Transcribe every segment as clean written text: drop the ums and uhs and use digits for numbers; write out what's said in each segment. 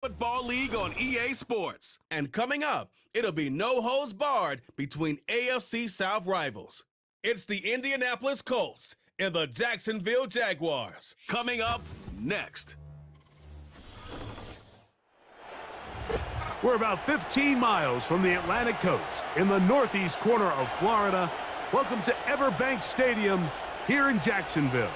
Football League on EA Sports. And coming up, it'll be no holds barred between AFC South rivals. It's the Indianapolis Colts and the Jacksonville Jaguars. Coming up next. We're about 15 miles from the Atlantic coast in the northeast corner of Florida. Welcome to Everbank Stadium here in Jacksonville.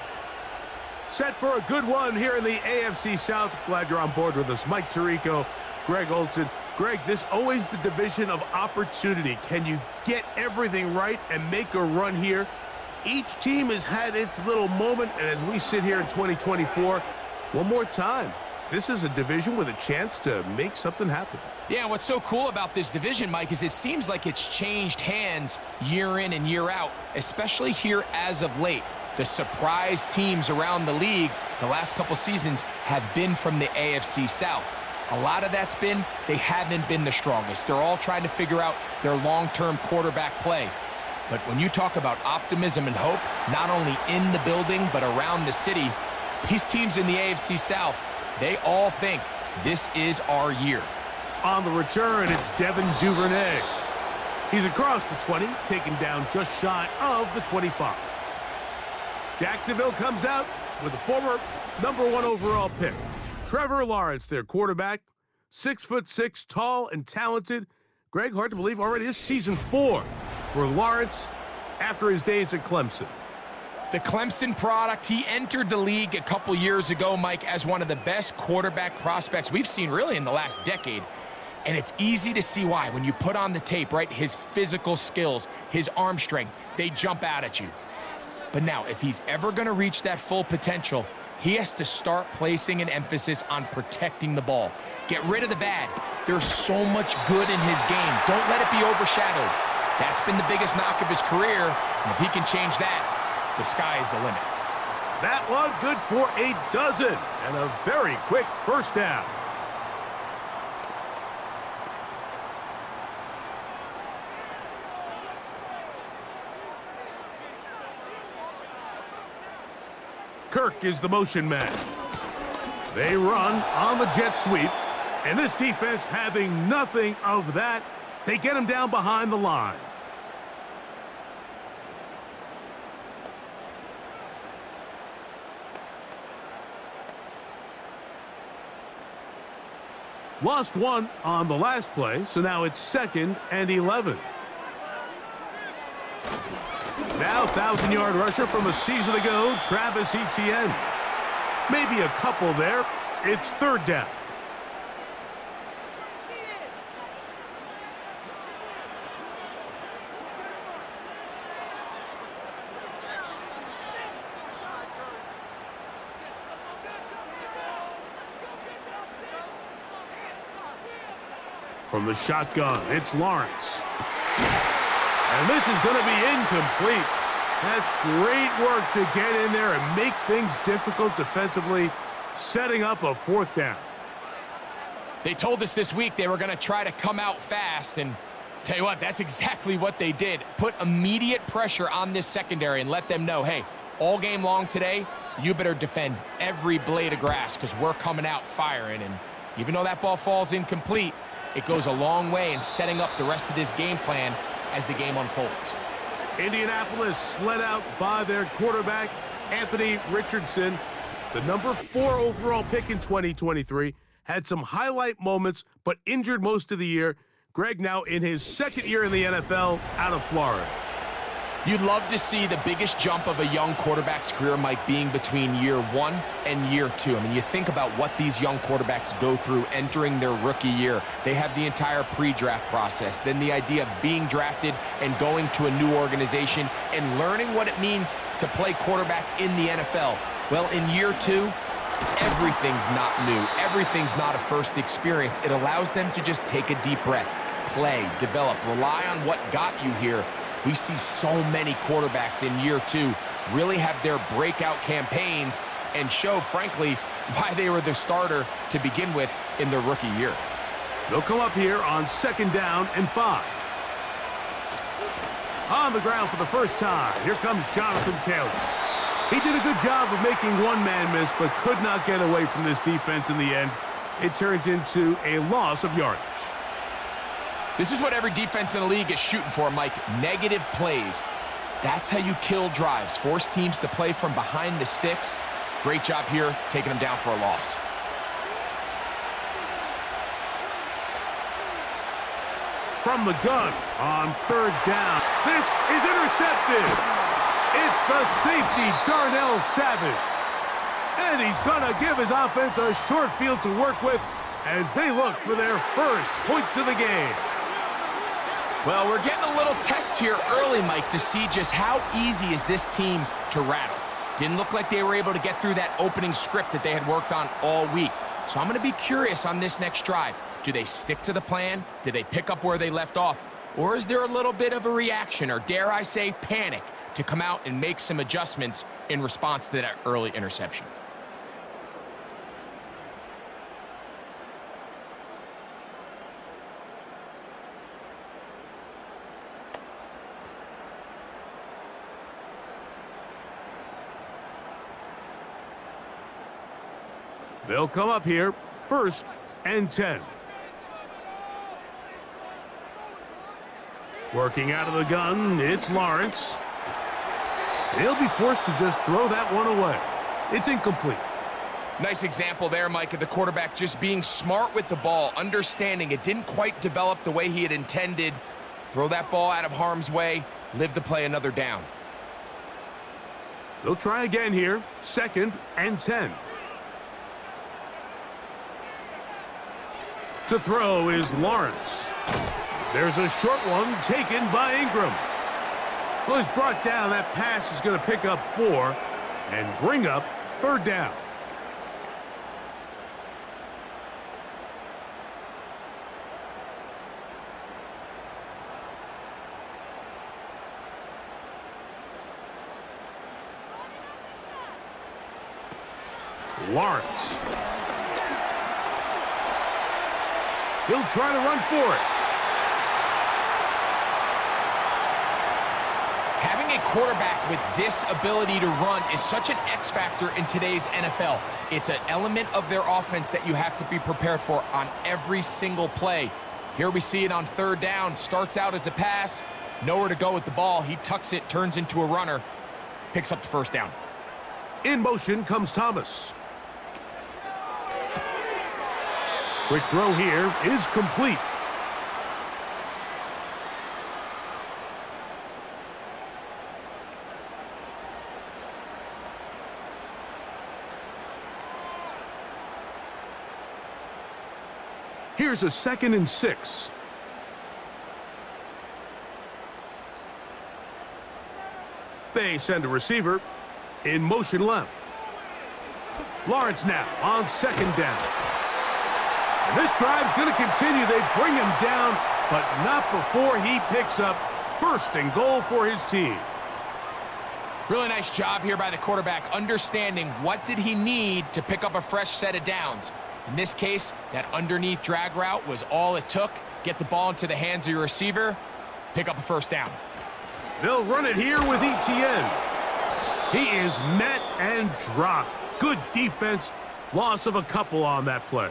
Set for a good one here in the AFC South. Glad you're on board with us. Mike Tirico, Greg Olson. Greg, this is always the division of opportunity. Can you get everything right and make a run here? Each team has had its little moment, and as we sit here in 2024, one more time, this is a division with a chance to make something happen. Yeah, and what's so cool about this division, Mike, is it seems like it's changed hands year in and year out, especially here as of late. The surprise teams around the league the last couple seasons have been from the AFC South. A lot of that's been they haven't been the strongest. They're all trying to figure out their long-term quarterback play. But when you talk about optimism and hope, not only in the building but around the city, these teams in the AFC South, they all think this is our year. On the return, it's Devin Duvernay. He's across the 20, taken down just shy of the 25. Jacksonville comes out with a former #1 overall pick. Trevor Lawrence, their quarterback, 6'6", tall and talented. Greg, hard to believe already this season 4 for Lawrence after his days at Clemson. The Clemson product, he entered the league a couple years ago, Mike, as one of the best quarterback prospects we've seen really in the last decade. And it's easy to see why. When you put on the tape, right, his physical skills, his arm strength, they jump out at you. But now, if he's ever going to reach that full potential, he has to start placing an emphasis on protecting the ball. Get rid of the bad. There's so much good in his game. Don't let it be overshadowed. That's been the biggest knock of his career, and if he can change that, the sky is the limit. That one good for a dozen, and a very quick first down. Kirk is the motion man. They run on the jet sweep, and this defense having nothing of that. They get him down behind the line. Lost one on the last play, so now it's 2nd and 11. Now 1,000-yard rusher from a season ago, Travis Etienne. Maybe a couple there. It's 3rd down. From the shotgun, it's Lawrence. And this is going to be incomplete. That's great work to get in there and make things difficult defensively, setting up a 4th down. They told us this week they were going to try to come out fast, and tell you what, that's exactly what they did. Put immediate pressure on this secondary and let them know, hey, all game long today, you better defend every blade of grass because we're coming out firing. And even though that ball falls incomplete, it goes a long way in setting up the rest of this game plan as the game unfolds. Indianapolis sled out by their quarterback, Anthony Richardson. The #4 overall pick in 2023. Had some highlight moments, but injured most of the year. Greg now in his 2nd year in the NFL out of Florida. You'd love to see the biggest jump of a young quarterback's career, Mike, being between year 1 and year 2. I mean, you think about what these young quarterbacks go through entering their rookie year. They have the entire pre-draft process, then the idea of being drafted and going to a new organization and learning what it means to play quarterback in the NFL. Well, in year 2, everything's not new. Everything's not a first experience. It allows them to just take a deep breath, play, develop, rely on what got you here. We see so many quarterbacks in year 2 really have their breakout campaigns and show, frankly, why they were the starter to begin with in their rookie year. They'll come up here on 2nd down and 5. On the ground for the first time, here comes Jonathan Taylor. He did a good job of making one man miss, but could not get away from this defense in the end. It turns into a loss of yardage. This is what every defense in the league is shooting for, Mike. Negative plays. That's how you kill drives. Force teams to play from behind the sticks. Great job here, taking them down for a loss. From the gun on third down. This is intercepted. It's the safety, Darnell Savage. And he's going to give his offense a short field to work with as they look for their first points of the game. Well, we're getting a little test here early, Mike, to see just how easy is this team to rattle. Didn't look like they were able to get through that opening script that they had worked on all week. So I'm going to be curious on this next drive. Do they stick to the plan? Do they pick up where they left off? Or is there a little bit of a reaction, or dare I say panic, to come out and make some adjustments in response to that early interception? They'll come up here, 1st and 10. Working out of the gun, it's Lawrence. He'll be forced to just throw that one away. It's incomplete. Nice example there, Mike, of the quarterback just being smart with the ball, understanding it didn't quite develop the way he had intended. Throw that ball out of harm's way, live to play another down. They'll try again here, 2nd and 10. To throw is Lawrence. There's a short one taken by Ingram. Well, he's brought down. That pass is going to pick up 4 and bring up 3rd down. Lawrence. He'll try to run for it. Having a quarterback with this ability to run is such an X factor in today's NFL. It's an element of their offense that you have to be prepared for on every single play. Here we see it on 3rd down. Starts out as a pass. Nowhere to go with the ball. He tucks it, turns into a runner. Picks up the 1st down. In motion comes Thomas. Quick throw here is complete. Here's a 2nd and 6. They send a receiver in motion left. Lawrence now on 2nd down. And this drive's going to continue. They bring him down, but not before he picks up 1st and goal for his team. Really nice job here by the quarterback, understanding what did he need to pick up a fresh set of downs. In this case, that underneath drag route was all it took. Get the ball into the hands of your receiver, pick up a 1st down. They'll run it here with Etienne. He is met and dropped. Good defense. Loss of a couple on that play.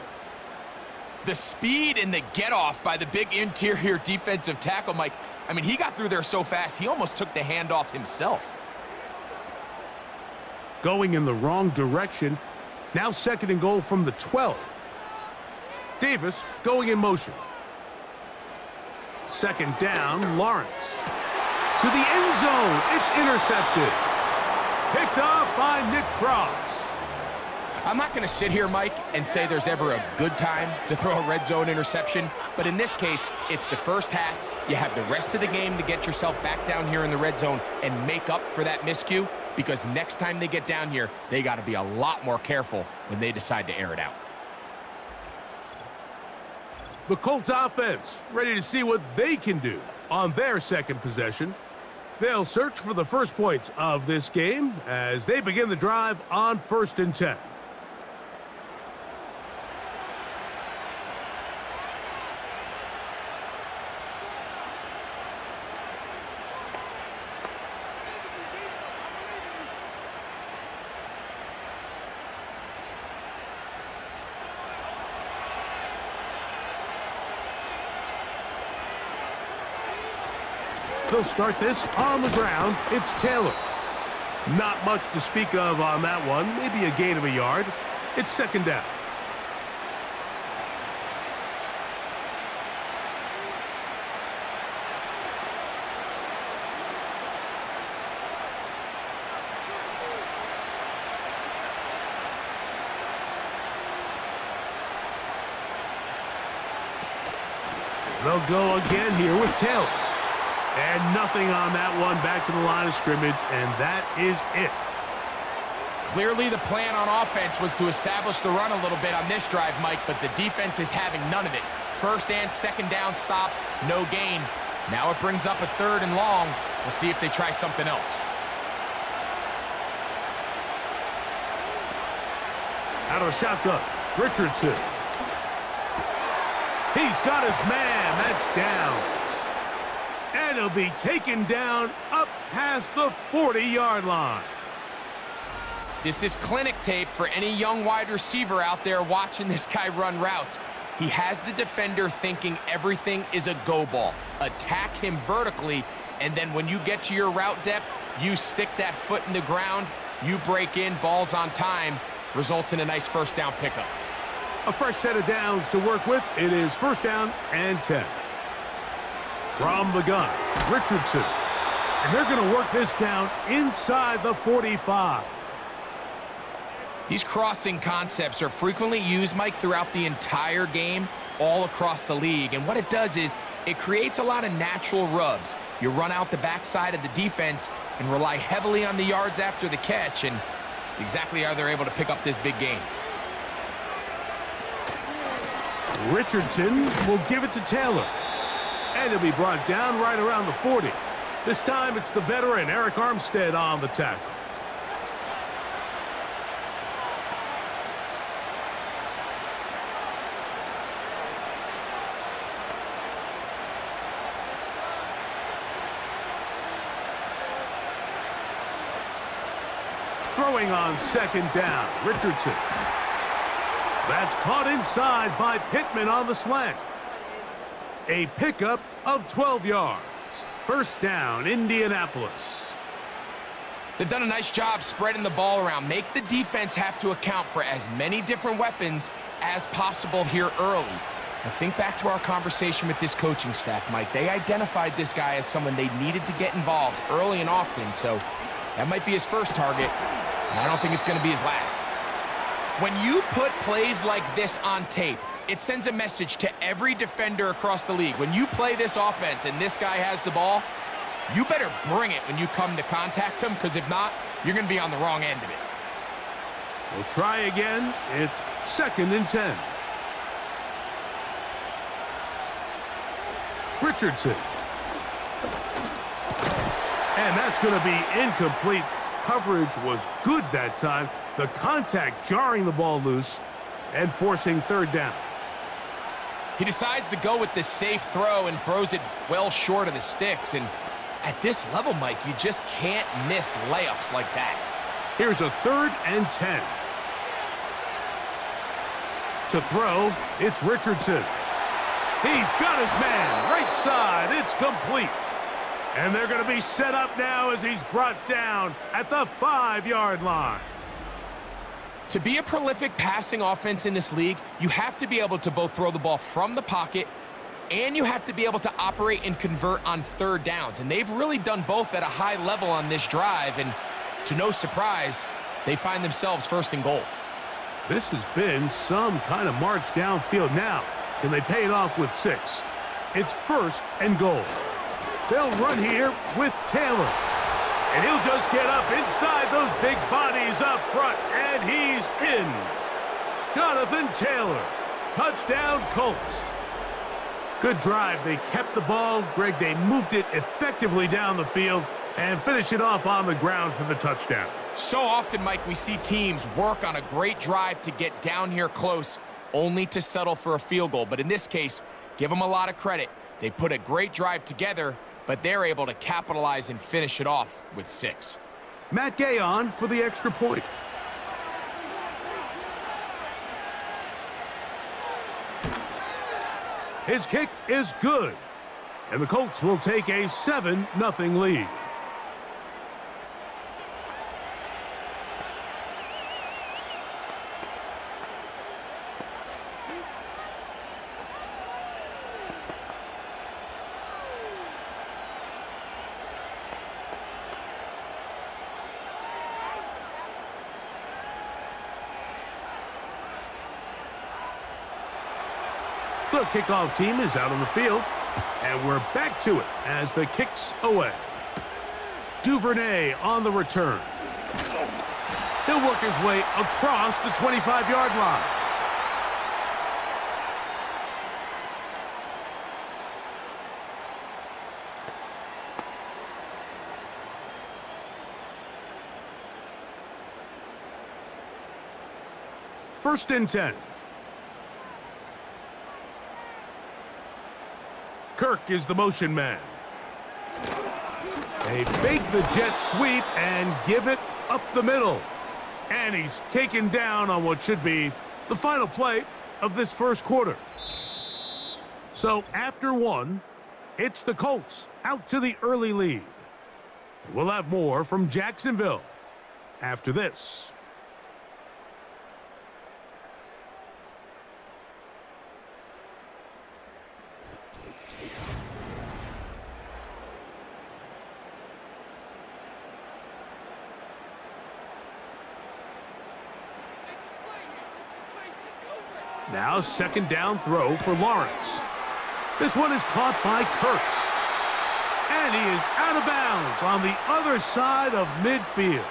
The speed and the get-off by the big interior defensive tackle, Mike. I mean, he got through there so fast, he almost took the handoff himself. Going in the wrong direction. Now 2nd and goal from the 12. Davis going in motion. 2nd down, Lawrence. To the end zone. It's intercepted. Picked off by Nick Cross. I'm not going to sit here, Mike, and say there's ever a good time to throw a red zone interception, but in this case, it's the 1st half. You have the rest of the game to get yourself back down here in the red zone and make up for that miscue, because next time they get down here, they got to be a lot more careful when they decide to air it out. The Colts offense ready to see what they can do on their 2nd possession. They'll search for the 1st points of this game as they begin the drive on 1st and 10. They'll start this on the ground. It's Taylor. Not much to speak of on that one. Maybe a gain of a yard. It's second down. They'll go again here with Taylor. And nothing on that one. Back to the line of scrimmage, and that is it. Clearly the plan on offense was to establish the run a little bit on this drive, Mike, but the defense is having none of it. First and second down stop, no gain. Now it brings up a third and long. We'll see if they try something else. Out of the shotgun, Richardson. He's got his man. That's downs. And he'll be taken down up past the 40-yard line. This is clinic tape for any young wide receiver out there watching this guy run routes. He has the defender thinking everything is a go ball. Attack him vertically, and then when you get to your route depth, you stick that foot in the ground, you break in, ball's on time, results in a nice first down pickup. A fresh set of downs to work with. It is first down and 10. From the gun, Richardson. And they're going to work this down inside the 45. These crossing concepts are frequently used, Mike, throughout the entire game, all across the league. And what it does is it creates a lot of natural rubs. You run out the backside of the defense and rely heavily on the yards after the catch, and it's exactly how they're able to pick up this big gain. Richardson will give it to Taylor. And he'll be brought down right around the 40. This time it's the veteran Eric Armstead on the tackle. Throwing on second down, Richardson. That's caught inside by Pittman on the slant. A pickup of 12 yards. First down, Indianapolis. They've done a nice job spreading the ball around. Make the defense have to account for as many different weapons as possible here early. Now think back to our conversation with this coaching staff, Mike. They identified this guy as someone they needed to get involved early and often, so that might be his first target, and I don't think it's going to be his last. When you put plays like this on tape, it sends a message to every defender across the league. When you play this offense and this guy has the ball, you better bring it when you come to contact him, because if not, you're going to be on the wrong end of it. We'll try again. It's second and 10. Richardson. And that's going to be incomplete. Coverage was good that time. The contact jarring the ball loose and forcing third down. He decides to go with the safe throw and throws it well short of the sticks. And at this level, Mike, you just can't miss layups like that. Here's a third and 10. To throw, it's Richardson. He's got his man right side. It's complete. And they're going to be set up now as he's brought down at the 5-yard line. To be a prolific passing offense in this league, you have to be able to both throw the ball from the pocket and you have to be able to operate and convert on third downs. And they've really done both at a high level on this drive. And to no surprise, they find themselves first and goal. This has been some kind of march downfield now. Can they pay it off with 6? It's first and goal. They'll run here with Taylor. And he'll just get up inside those big bodies up front, and he's in. Jonathan Taylor, touchdown Colts. Good drive. They kept the ball. Greg, they moved it effectively down the field and finished it off on the ground for the touchdown. So often, Mike, we see teams work on a great drive to get down here close, only to settle for a field goal. But in this case, give them a lot of credit. They put a great drive together, but they're able to capitalize and finish it off with 6. Matt Gay on for the extra point. His kick is good. And the Colts will take a 7-0 lead. The kickoff team is out on the field, and we're back to it as the kick's away. Duvernay on the return. He'll work his way across the 25-yard line. First and 10. Kirk is the motion man. They fake the jet sweep and give it up the middle. And he's taken down on what should be the final play of this first quarter. So after one, it's the Colts out to the early lead. We'll have more from Jacksonville after this. Now second down throw for Lawrence. This one is caught by Kirk. And he is out of bounds on the other side of midfield.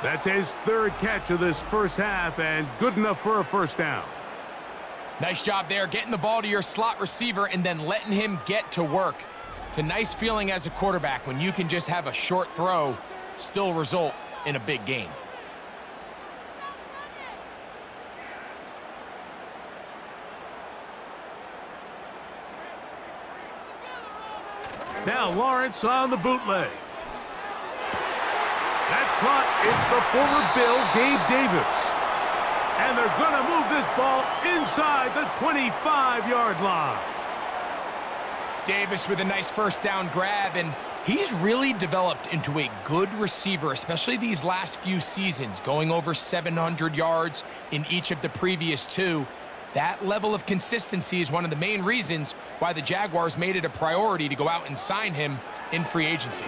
That's his third catch of this first half and good enough for a first down. Nice job there, getting the ball to your slot receiver and then letting him get to work. It's a nice feeling as a quarterback when you can just have a short throw still result in a big gain. Now Lawrence on the bootleg. That's caught. It's the former Bill, Gabe Davis. And they're going to move this ball inside the 25-yard line. Davis with a nice first down grab, and he's really developed into a good receiver, especially these last few seasons, going over 700 yards in each of the previous two. That level of consistency is one of the main reasons why the Jaguars made it a priority to go out and sign him in free agency.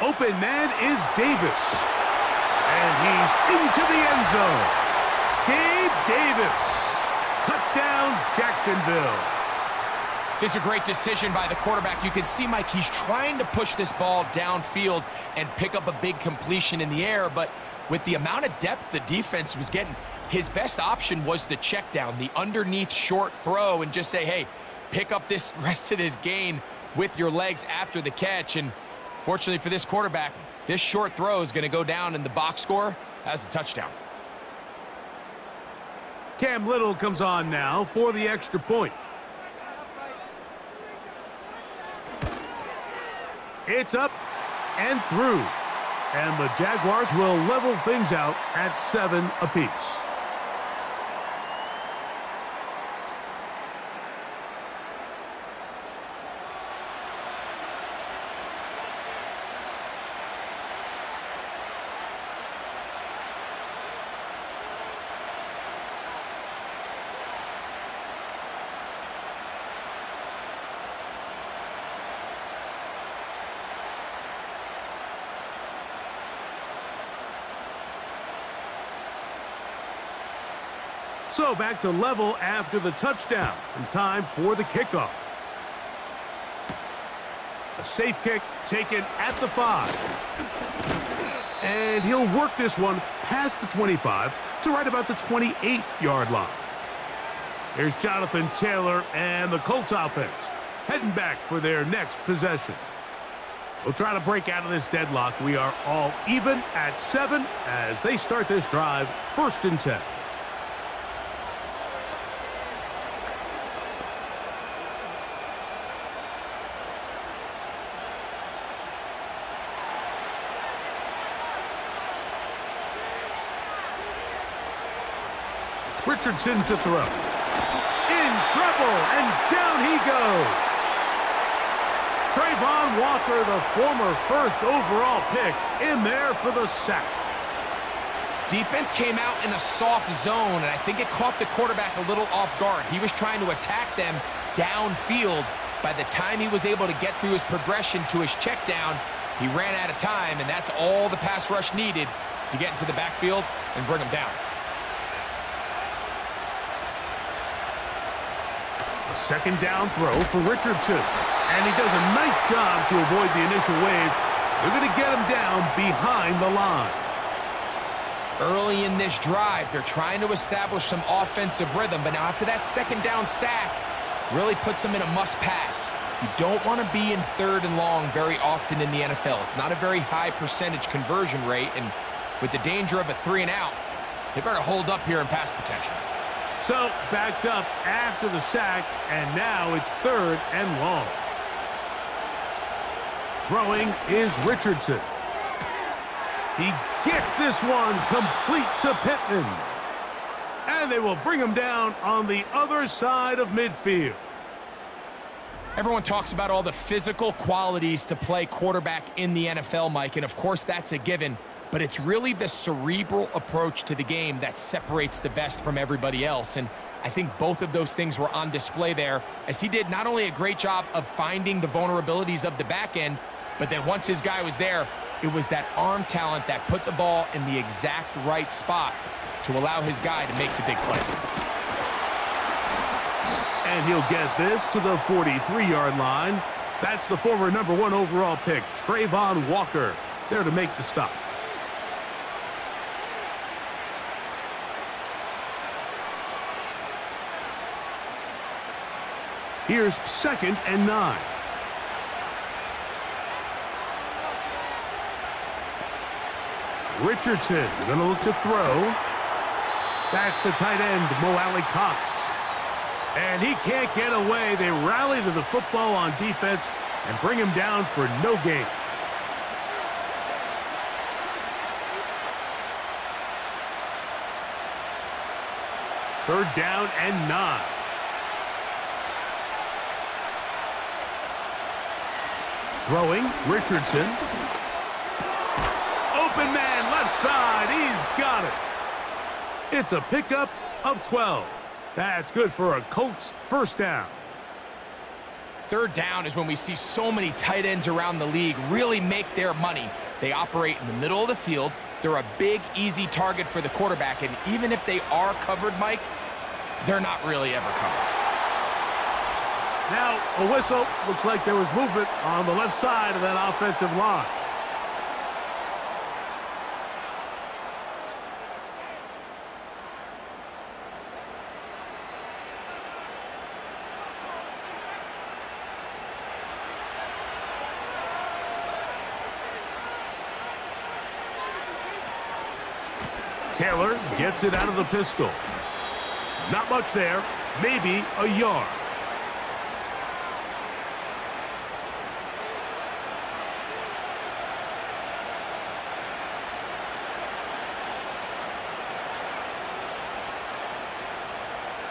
Open man is Davis. And he's into the end zone. Gabe Davis. Touchdown, Jacksonville. This is a great decision by the quarterback. You can see, Mike, he's trying to push this ball downfield and pick up a big completion in the air, but with the amount of depth the defense was getting, his best option was the check down, the underneath short throw, and just say, hey, pick up this rest of this gain with your legs after the catch. And fortunately for this quarterback, this short throw is going to go down in the box score as a touchdown. Cam Little comes on now for the extra point. It's up and through. And the Jaguars will level things out at 7 apiece. So back to level after the touchdown, and time for the kickoff. A safe kick taken at the 5. And he'll work this one past the 25 to right about the 28-yard line. Here's Jonathan Taylor and the Colts offense heading back for their next possession. We'll try to break out of this deadlock. We are all even at 7 as they start this drive, 1st and 10. Richardson to throw. treble, and down he goes. Trayvon Walker, the former first overall pick, in there for the sack. Defense came out in a soft zone, and I think it caught the quarterback a little off guard. He was trying to attack them downfield. By the time he was able to get through his progression to his check down, he ran out of time, and that's all the pass rush needed to get into the backfield and bring him down. A second down throw for Richardson. And he does a nice job to avoid the initial wave. They're going to get him down behind the line. Early in this drive, they're trying to establish some offensive rhythm, but now after that second down sack, really puts them in a must-pass. You don't want to be in 3rd and long very often in the NFL. It's not a very high percentage conversion rate, and with the danger of a 3-and-out, they better hold up here in pass protection. So, backed up after the sack, and now it's 3rd and long. Throwing is Richardson. He gets this one complete to Pittman. And they will bring him down on the other side of midfield. Everyone talks about all the physical qualities to play quarterback in the NFL, Mike, and of course that's a given, but it's really the cerebral approach to the game that separates the best from everybody else, and I think both of those things were on display there, as he did not only a great job of finding the vulnerabilities of the back end, but then once his guy was there, it was that arm talent that put the ball in the exact right spot to allow his guy to make the big play. And he'll get this to the 43-yard line. That's the former #1 overall pick, Trayvon Walker, there to make the stop. Here's 2nd and 9. Richardson going to look to throw. That's the tight end, Mo Alley-Cox. And he can't get away. They rally to the football on defense and bring him down for no gain. Third down and 9. Throwing, Richardson. Open man, left side. He's got it. It's a pickup of 12. That's good for a Colts first down. Third down is when we see so many tight ends around the league really make their money. They operate in the middle of the field. They're a big, easy target for the quarterback, and even if they are covered, Mike, they're not really ever covered. Now, a whistle. Looks like there was movement on the left side of that offensive line. Taylor gets it out of the pistol. Not much there. Maybe a yard.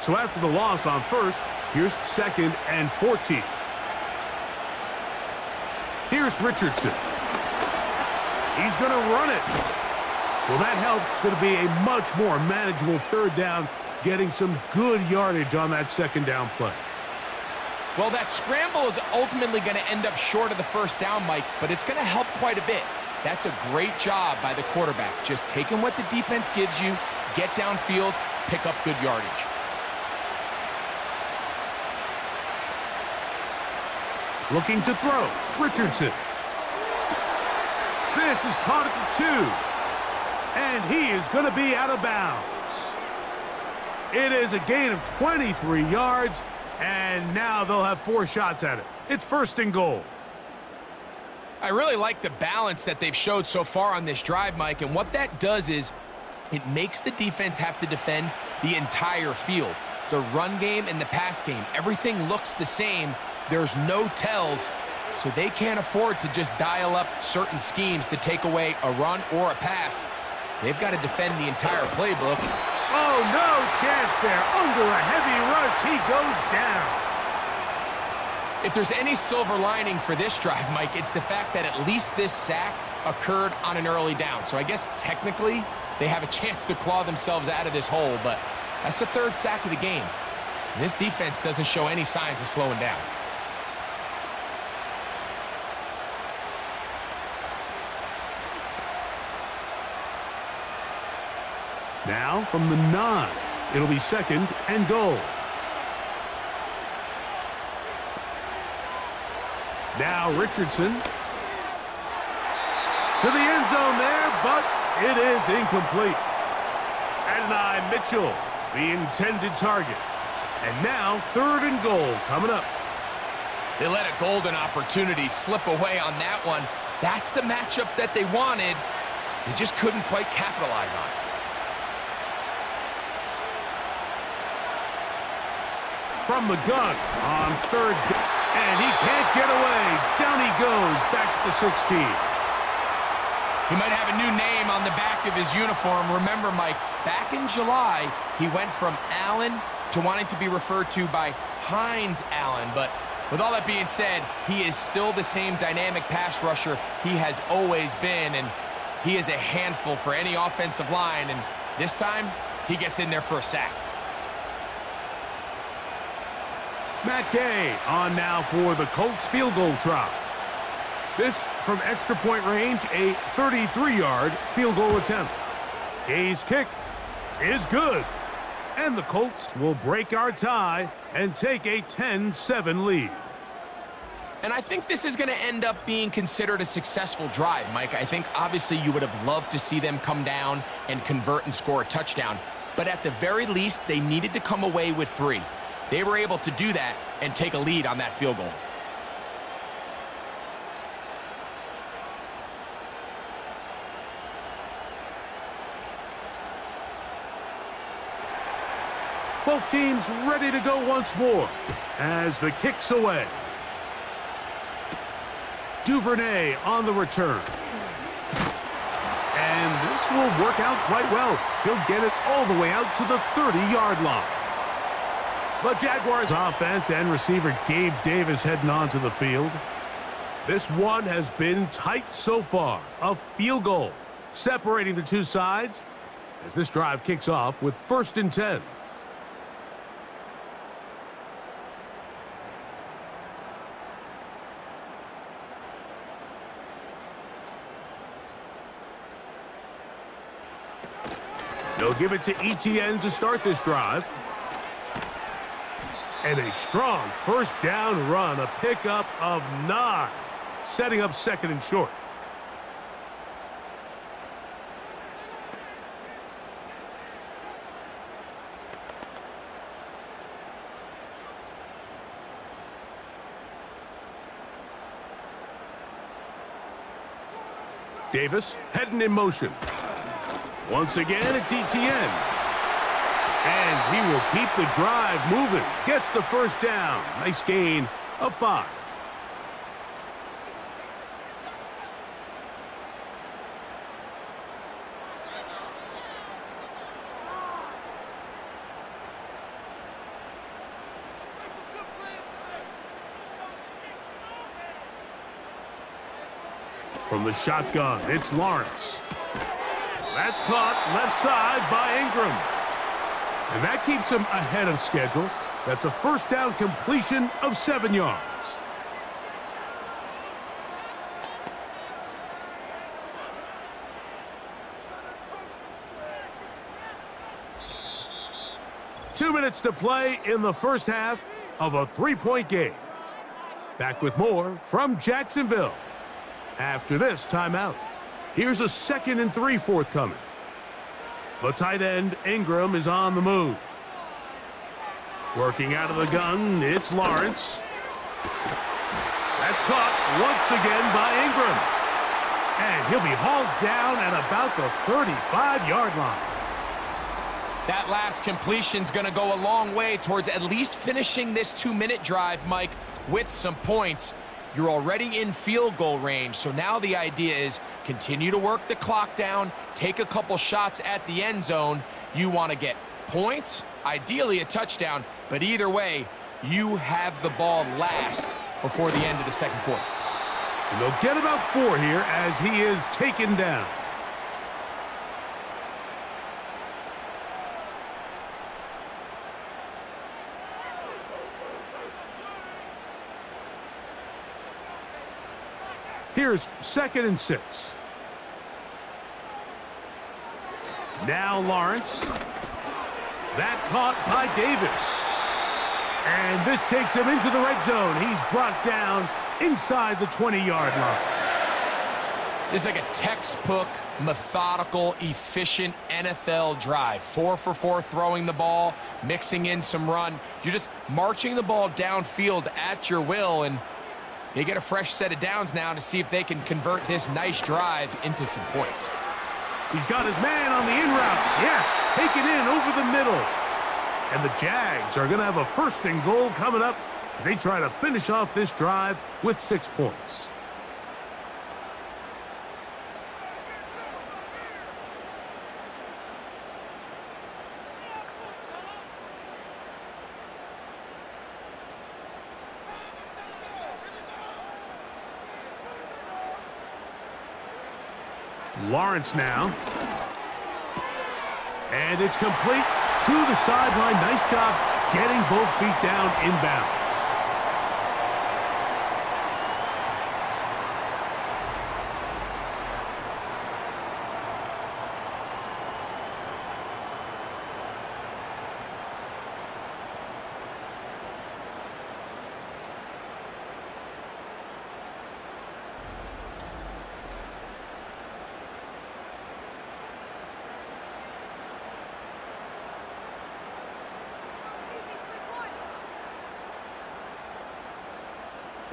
So after the loss on first, here's 2nd and 14. Here's Richardson. He's going to run it. Well, that helps. It's going to be a much more manageable third down, getting some good yardage on that second down play. Well, that scramble is ultimately going to end up short of the first down, Mike, but it's going to help quite a bit. That's a great job by the quarterback. Just taking what the defense gives you, get downfield, pick up good yardage. Looking to throw, Richardson. This is caught at the 2. And he is going to be out of bounds. It is a gain of 23 yards, and now they'll have 4 shots at it. It's 1st and goal. I really like the balance that they've showed so far on this drive, Mike, and what that does is it makes the defense have to defend the entire field. The run game and the pass game, everything looks the same. There's no tells, so they can't afford to just dial up certain schemes to take away a run or a pass. They've got to defend the entire playbook. Oh, no chance there. Under a heavy rush He goes down. If there's any silver lining for this drive, Mike, it's the fact that at least this sack occurred on an early down. So I guess technically they have a chance to claw themselves out of this hole, but that's the third sack of the game. And this defense doesn't show any signs of slowing down. Now from the 9, it'll be 2nd and goal. Now Richardson to the end zone there, but it is incomplete. Adonai Mitchell, the intended target. And now 3rd and goal coming up. They let a golden opportunity slip away on that one. That's the matchup that they wanted. They just couldn't quite capitalize on it. From the gun on 3rd, and he can't get away. Down he goes, back to the 16. He might have a new name on the back of his uniform. Remember, Mike, back in July, he went from Allen to wanting to be referred to by Hines Allen. But with all that being said, he is still the same dynamic pass rusher he has always been, and he is a handful for any offensive line, and this time, he gets in there for a sack. Matt Gay on now for the Colts field goal try. This from extra point range, a 33-yard field goal attempt. Gay's kick is good. And the Colts will break our tie and take a 10-7 lead. And I think this is going to end up being considered a successful drive, Mike. I think obviously you would have loved to see them come down and convert and score a touchdown. But at the very least, they needed to come away with 3. They were able to do that and take a lead on that field goal. Both teams ready to go once more as the kick's away. Duvernay on the return. And this will work out quite well. He'll get it all the way out to the 30-yard line. The Jaguars offense and receiver Gabe Davis heading onto the field. This one has been tight so far. A field goal separating the two sides as this drive kicks off with 1st and 10. They'll give it to Etienne to start this drive. And a strong 1st down run, a pickup of 9, setting up 2nd and short. Davis heading in motion. Once again, it's Etienne. And he will keep the drive moving. Gets the 1st down. Nice gain of 5. From the shotgun, it's Lawrence. That's caught left side by Ingram. And that keeps him ahead of schedule. That's a 1st down completion of 7 yards. Two minutes to play in the first half of a 3-point game. Back with more from Jacksonville after this timeout. Here's a 2nd and 3 forthcoming. The tight end, Ingram, is on the move. Working out of the gun, it's Lawrence. That's caught once again by Ingram. And he'll be hauled down at about the 35-yard line. That last completion's going to go a long way towards at least finishing this 2-minute drive, Mike, with some points. You're already in field goal range, so now the idea is continue to work the clock down, take a couple shots at the end zone. You want to get points, ideally a touchdown, But either way, you have the ball last before the end of the second quarter. And they'll get about 4 here as he is taken down. Here's 2nd and 6. Now Lawrence. That caught by Davis. And this takes him into the red zone. He's brought down inside the 20-yard line. This is like a textbook, methodical, efficient NFL drive. 4 for 4 throwing the ball, mixing in some run. You're just marching the ball downfield at your will, and they get a fresh set of downs now to see if they can convert this nice drive into some points. He's got his man on the in route. Yes, taken in over the middle. And the Jags are going to have a 1st and goal coming up as they try to finish off this drive with 6 points. Lawrence now. And it's complete to the sideline. Nice job getting both feet down inbounds.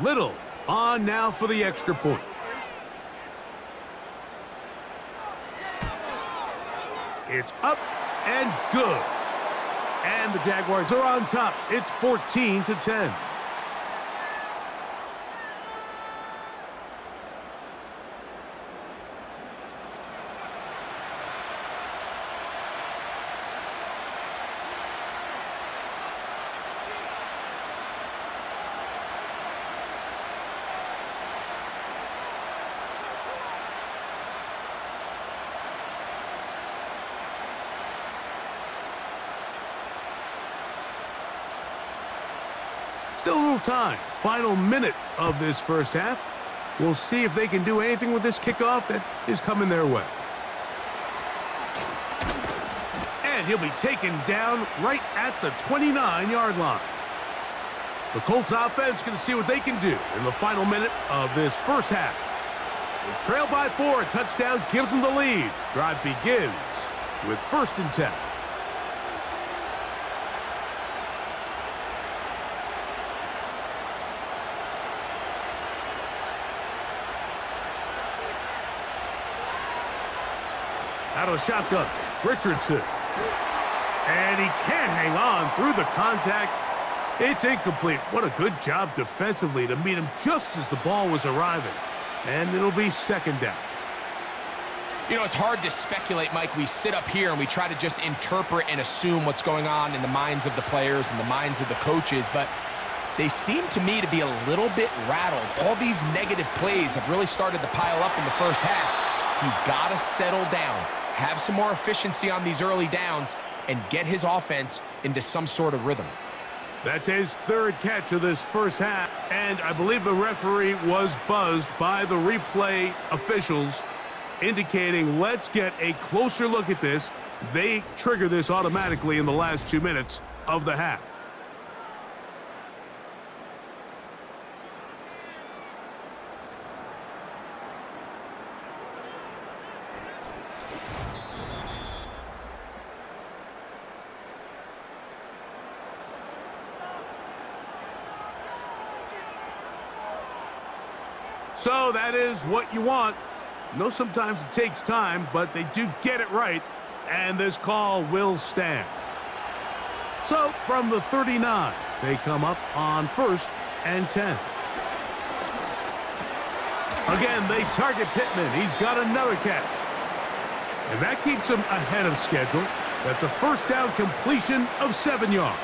Little on now for the extra point. It's up and good. And the Jaguars are on top. It's 14-10. Still a little time. Final minute of this first half. We'll see if they can do anything with this kickoff that is coming their way. And he'll be taken down right at the 29-yard line. The Colts offense going to see what they can do in the final minute of this first half. They trail by 4. A touchdown gives them the lead. Drive begins with 1st and 10. Out of the shotgun, Richardson. And he can't hang on through the contact. It's incomplete. What a good job defensively to meet him just as the ball was arriving. And it'll be 2nd down. You know, it's hard to speculate, Mike. We sit up here and we try to just interpret and assume what's going on in the minds of the players and the minds of the coaches, but they seem to me to be a little bit rattled. All these negative plays have really started to pile up in the first half. He's got to settle down, have some more efficiency on these early downs, and get his offense into some sort of rhythm. That's his 3rd catch of this first half, and I believe the referee was buzzed by the replay officials, indicating let's get a closer look at this. They trigger this automatically in the last 2 minutes of the half. So that is what you want. I know sometimes it takes time, but they do get it right, and this call will stand. So from the 39, they come up on 1st and 10. Again, they target Pittman. He's got another catch. And that keeps him ahead of schedule. That's a 1st down completion of 7 yards.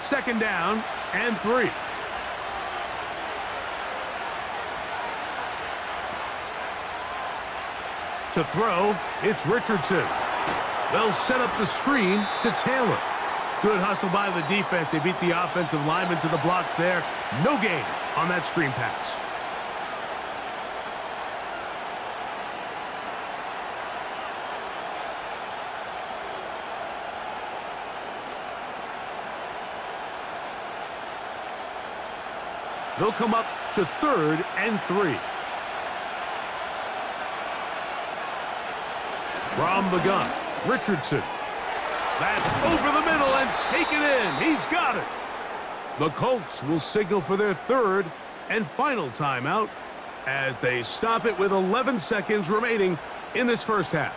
second down and 3. To throw, it's Richardson. They'll set up the screen to Taylor. Good hustle by the defense. They beat the offensive lineman to the blocks there. No gain on that screen pass. They'll come up to 3rd and 3. From the gun, Richardson. That's over the middle and taken in. He's got it. The Colts will signal for their 3rd and final timeout as they stop it with 11 seconds remaining in this first half.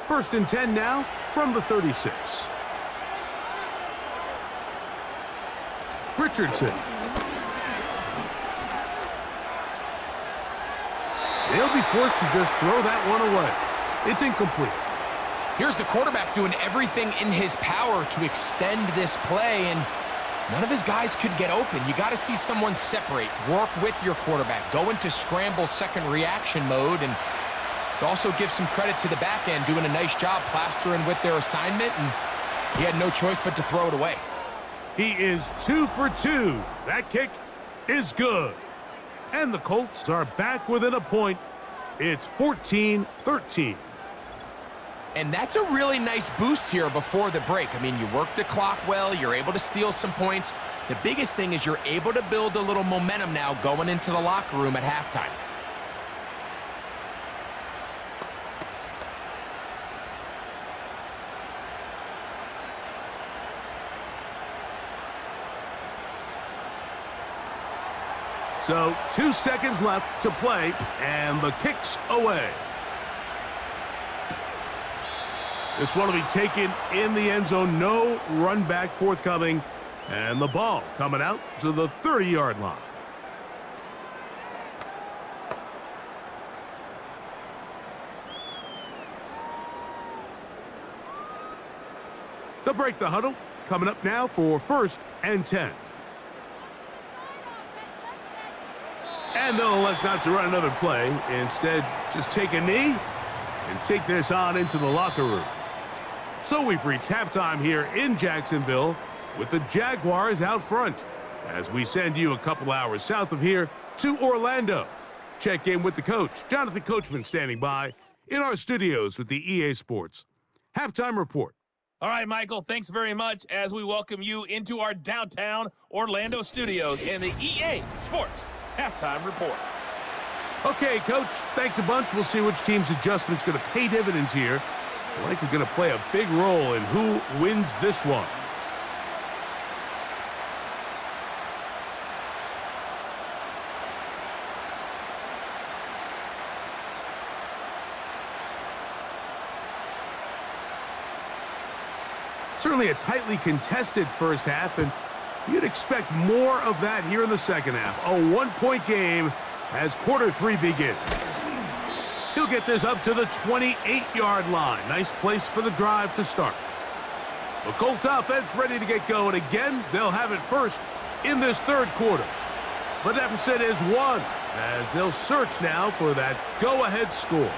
First and 10 now from the 36. Richardson. They'll be forced to just throw that one away. It's incomplete. Here's the quarterback doing everything in his power to extend this play, and none of his guys could get open. You got to see someone separate, work with your quarterback, go into scramble second reaction mode, and also give some credit to the back end, doing a nice job plastering with their assignment, and he had no choice but to throw it away. He is 2 for 2. That kick is good. And the Colts are back within a point. It's 14-13. And that's a really nice boost here before the break. I mean, you work the clock well, you're able to steal some points. The biggest thing is you're able to build a little momentum now going into the locker room at halftime. So 2 seconds left to play, and the kick's away. This one will be taken in the end zone. No run back forthcoming, and the ball coming out to the 30-yard line. They'll break the huddle. Coming up now for 1st and 10. And they'll elect not to run another play. Instead, just take a knee and take this on into the locker room. So we've reached halftime here in Jacksonville with the Jaguars out front as we send you a couple hours south of here to Orlando. Check in with the coach, Jonathan Coachman, standing by in our studios with the EA Sports Halftime Report. All right, Michael, thanks very much as we welcome you into our downtown Orlando studios and the EA Sports Halftime Report. Okay, Coach, thanks a bunch. We'll see which team's adjustment's going to pay dividends here. I think we're going to play a big role in who wins this one. Certainly a tightly contested first half, and you'd expect more of that here in the second half. A one-point game as quarter 3 begins. He'll get this up to the 28-yard line. Nice place for the drive to start. The Colts offense ready to get going again. They'll have it first in this third quarter. The deficit is 1 as they'll search now for that go-ahead score.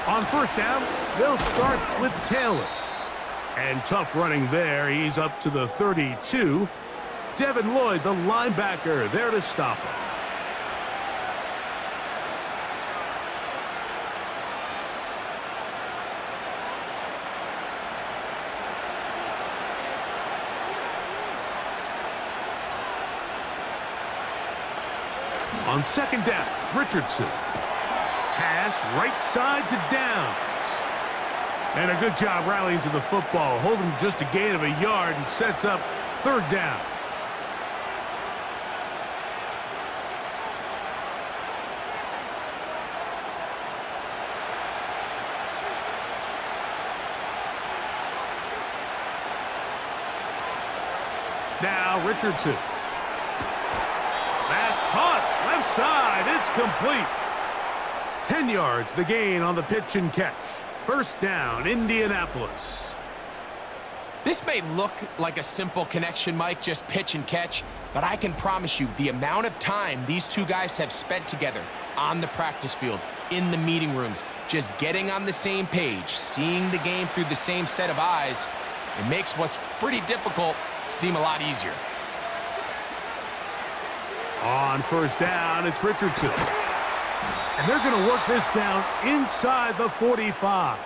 On first down, they'll start with Taylor. And tough running there. He's up to the 32. Devin Lloyd, the linebacker, there to stop him. On second down, Richardson. Pass right side to Downs. And a good job rallying to the football. Holding just a gain of a yard and sets up third down. Now Richardson. That's caught. Left side. It's complete. 10 yards the gain on the pitch and catch. First down, Indianapolis. This may look like a simple connection, Mike, just pitch and catch, but I can promise you the amount of time these two guys have spent together on the practice field, in the meeting rooms, just getting on the same page, seeing the game through the same set of eyes, it makes what's pretty difficult seem a lot easier. On first down, it's Richardson. And they're going to work this down inside the 45.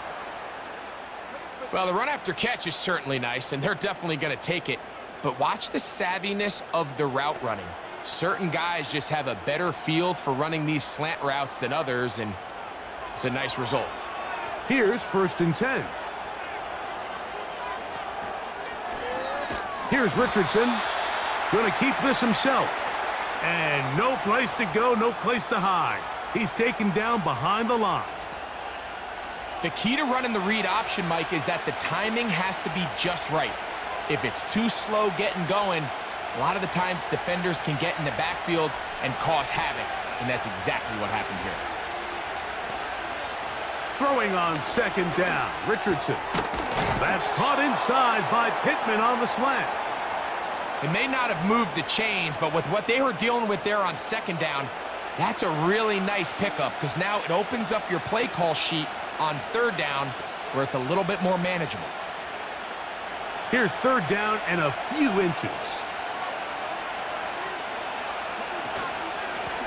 Well, the run after catch is certainly nice, and they're definitely going to take it. But watch the savviness of the route running. Certain guys just have a better feel for running these slant routes than others, and it's a nice result. Here's first and 10. Here's Richardson. Going to keep this himself. And no place to go, no place to hide. He's taken down behind the line. The key to running the read option, Mike, is that the timing has to be just right. If it's too slow getting going, a lot of the times defenders can get in the backfield and cause havoc, and that's exactly what happened here. Throwing on second down, Richardson. That's caught inside by Pittman on the slant. It may not have moved the chains, but with what they were dealing with there on second down, that's a really nice pickup because now it opens up your play call sheet on third down where it's a little bit more manageable. Here's third down and a few inches.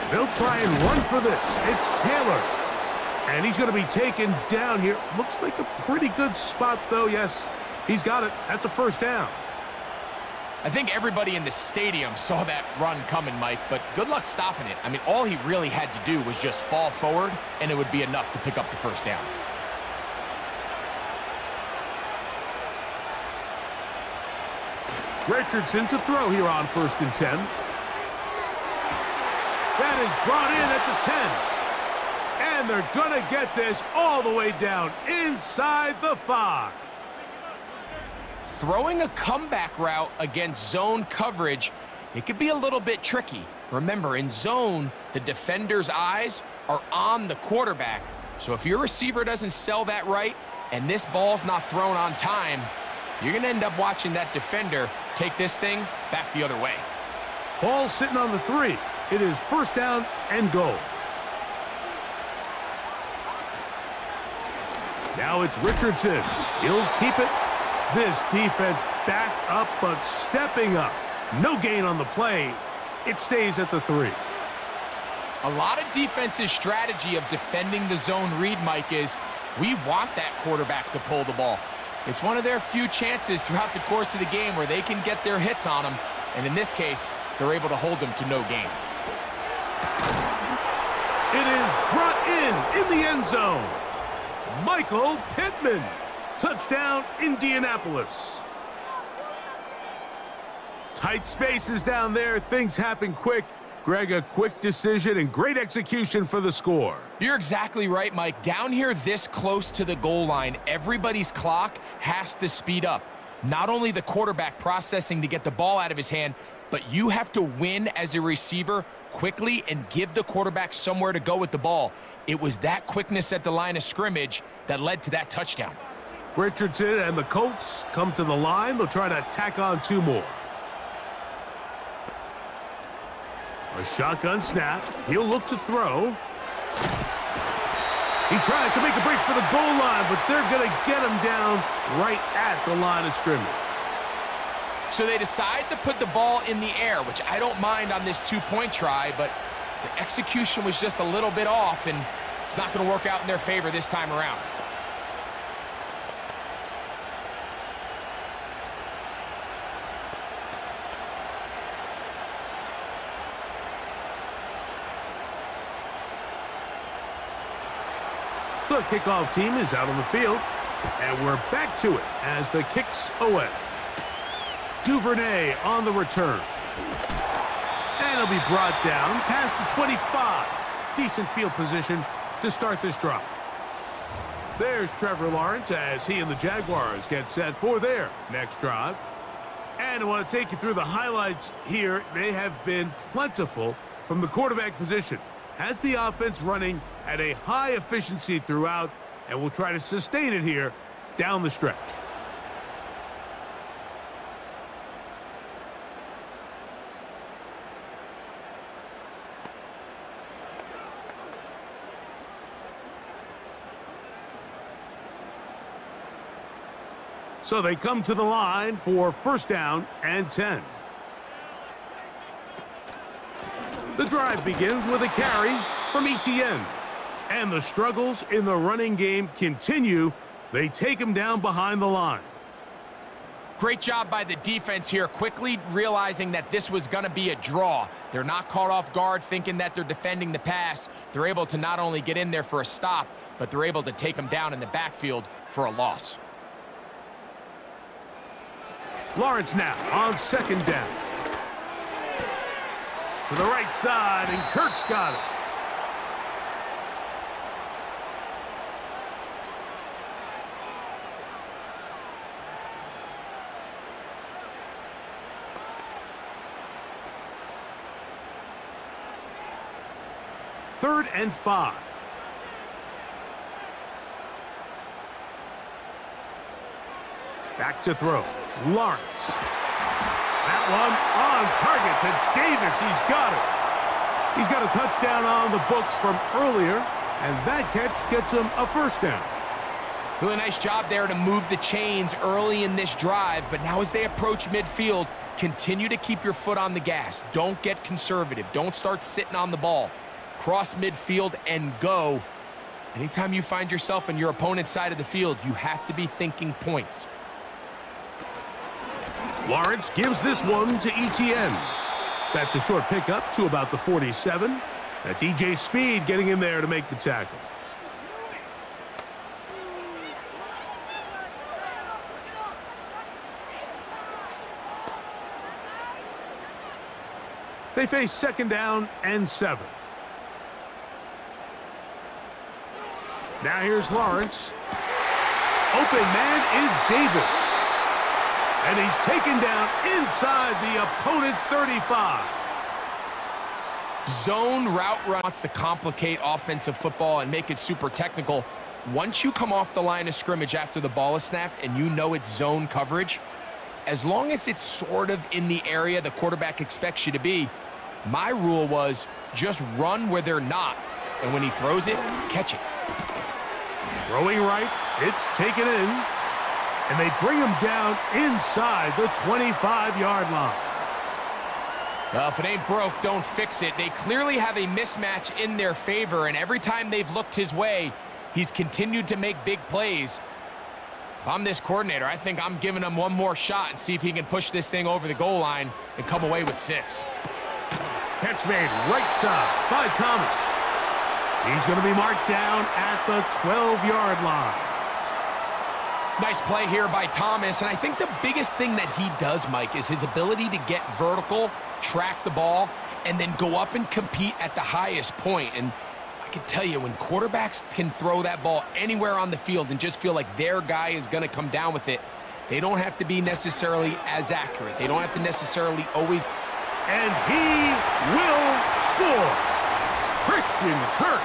They'll try and run for this. It's Taylor. And he's going to be taken down here. Looks like a pretty good spot, though. Yes, he's got it. That's a first down. I think everybody in the stadium saw that run coming, Mike, but good luck stopping it. I mean, all he really had to do was just fall forward, and it would be enough to pick up the first down. Richardson to throw here on first and 10. That is brought in at the 10. And they're going to get this all the way down inside the 5. Throwing a comeback route against zone coverage, it could be a little bit tricky. Remember, in zone, the defender's eyes are on the quarterback. So if your receiver doesn't sell that right and this ball's not thrown on time, you're going to end up watching that defender take this thing back the other way. Ball sitting on the 3. It is first down and goal. Now it's Richardson. He'll keep it. This defense back up, but stepping up. No gain on the play. It stays at the 3. A lot of defense's strategy of defending the zone read, Mike, is we want that quarterback to pull the ball. It's one of their few chances throughout the course of the game where they can get their hits on him, and in this case, they're able to hold them to no gain. It is brought in the end zone. Michael Pittman. Touchdown, Indianapolis. Tight spaces down there. Things happen quick. Greg, a quick decision and great execution for the score. You're exactly right, Mike. Down here this close to the goal line, everybody's clock has to speed up. Not only the quarterback processing to get the ball out of his hand, but you have to win as a receiver quickly and give the quarterback somewhere to go with the ball. It was that quickness at the line of scrimmage that led to that touchdown. Richardson and the Colts come to the line. They'll try to tack on 2 more. A shotgun snap. He'll look to throw. He tries to make a break for the goal line, but they're going to get him down right at the line of scrimmage. So they decide to put the ball in the air, which I don't mind on this 2-point try, but the execution was just a little bit off, and it's not going to work out in their favor this time around. The kickoff team is out on the field, and we're back to it as the kick's away. Duvernay on the return. And he'll be brought down past the 25. Decent field position to start this drive. There's Trevor Lawrence as he and the Jaguars get set for their next drive. And I want to take you through the highlights here. They have been plentiful from the quarterback position. Has the offense running at a high efficiency throughout, and will try to sustain it here down the stretch. So they come to the line for first down and 10. The drive begins with a carry from Etienne. And the struggles in the running game continue. They take him down behind the line. Great job by the defense here, quickly realizing that this was going to be a draw. They're not caught off guard thinking that they're defending the pass. They're able to not only get in there for a stop, but they're able to take him down in the backfield for a loss. Lawrence now on second down. To the right side, and Kurt's got it. Third and 5. Back to throw. Lawrence. That one on target to Davis. He's got it. He's got a touchdown on the books from earlier, and that catch gets him a first down. Really nice job there to move the chains early in this drive, but now as they approach midfield, continue to keep your foot on the gas. Don't get conservative. Don't start sitting on the ball. Cross midfield and go. Anytime you find yourself on your opponent's side of the field, you have to be thinking points. Lawrence gives this one to Etienne. That's a short pickup to about the 47. That's E.J. Speed getting in there to make the tackle. They face second down and 7. Now here's Lawrence. Open man is Davis. And he's taken down inside the opponent's 35. Zone route run wants to complicate offensive football and make it super technical. Once you come off the line of scrimmage after the ball is snapped and you know it's zone coverage, as long as it's sort of in the area the quarterback expects you to be, my rule was just run where they're not. And when he throws it, catch it. Throwing right, it's taken in. And they bring him down inside the 25-yard line. Well, if it ain't broke, don't fix it. They clearly have a mismatch in their favor, and every time they've looked his way, he's continued to make big plays. If I'm this coordinator, I think I'm giving him one more shot and see if he can push this thing over the goal line and come away with 6. Catch made right side by Thomas. He's going to be marked down at the 12-yard line. Nice play here by Thomas, and I think the biggest thing that he does, Mike, is his ability to get vertical, track the ball, and then go up and compete at the highest point. And I can tell you, when quarterbacks can throw that ball anywhere on the field and just feel like their guy is going to come down with it, they don't have to be necessarily as accurate. They don't have to necessarily always. And he will score. Christian Kirk,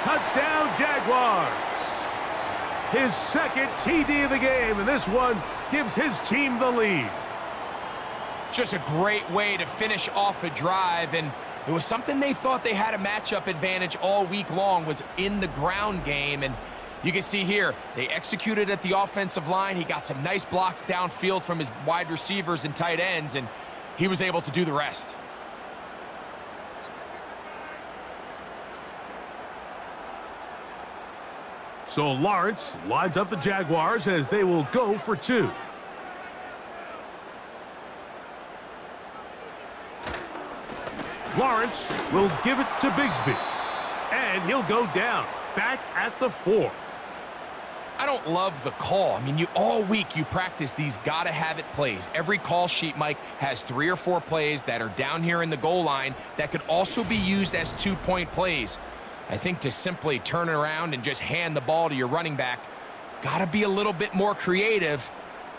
touchdown Jaguars. His second TD of the game, and this one gives his team the lead. Just a great way to finish off a drive, and it was something they thought they had a matchup advantage all week long, was in the ground game. And you can see here, they executed at the offensive line. He got some nice blocks downfield from his wide receivers and tight ends, and he was able to do the rest. So Lawrence lines up the Jaguars as they will go for 2. Lawrence will give it to Bigsby. And he'll go down, back at the 4. I don't love the call. I mean, all week you practice these gotta-have-it plays. Every call sheet, Mike, has 3 or 4 plays that are down here in the goal line that could also be used as 2-point plays. I think to simply turn it around and just hand the ball to your running back, gotta be a little bit more creative.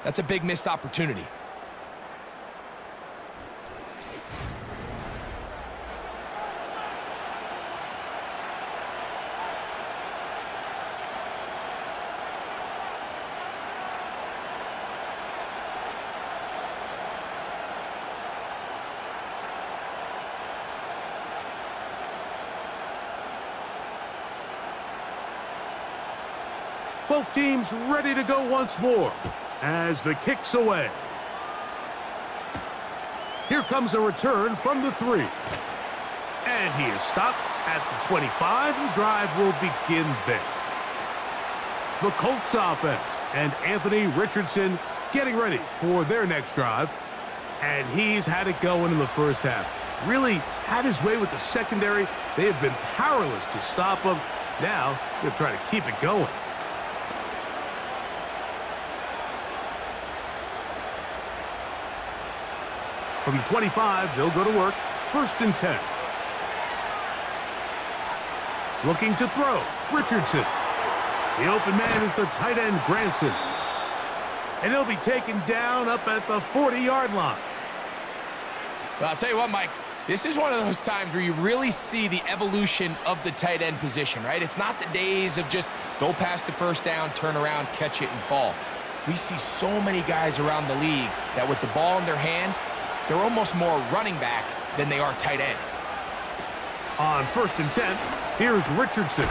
That's a big missed opportunity. Both teams ready to go once more as the kick's away. Here comes a return from the 3. And he is stopped at the 25. The drive will begin there. The Colts offense and Anthony Richardson getting ready for their next drive. And he's had it going in the first half. Really had his way with the secondary. They have been powerless to stop him. Now they're trying to keep it going. From the 25, they'll go to work. 1st and 10. Looking to throw, Richardson. The open man is the tight end, Granson. And he'll be taken down up at the 40-yard line. Well, I'll tell you what, Mike, this is one of those times where you really see the evolution of the tight end position, right? It's not the days of just go past the first down, turn around, catch it, and fall. We see so many guys around the league that with the ball in their hand, they're almost more running back than they are tight end. On 1st and 10, here's Richardson.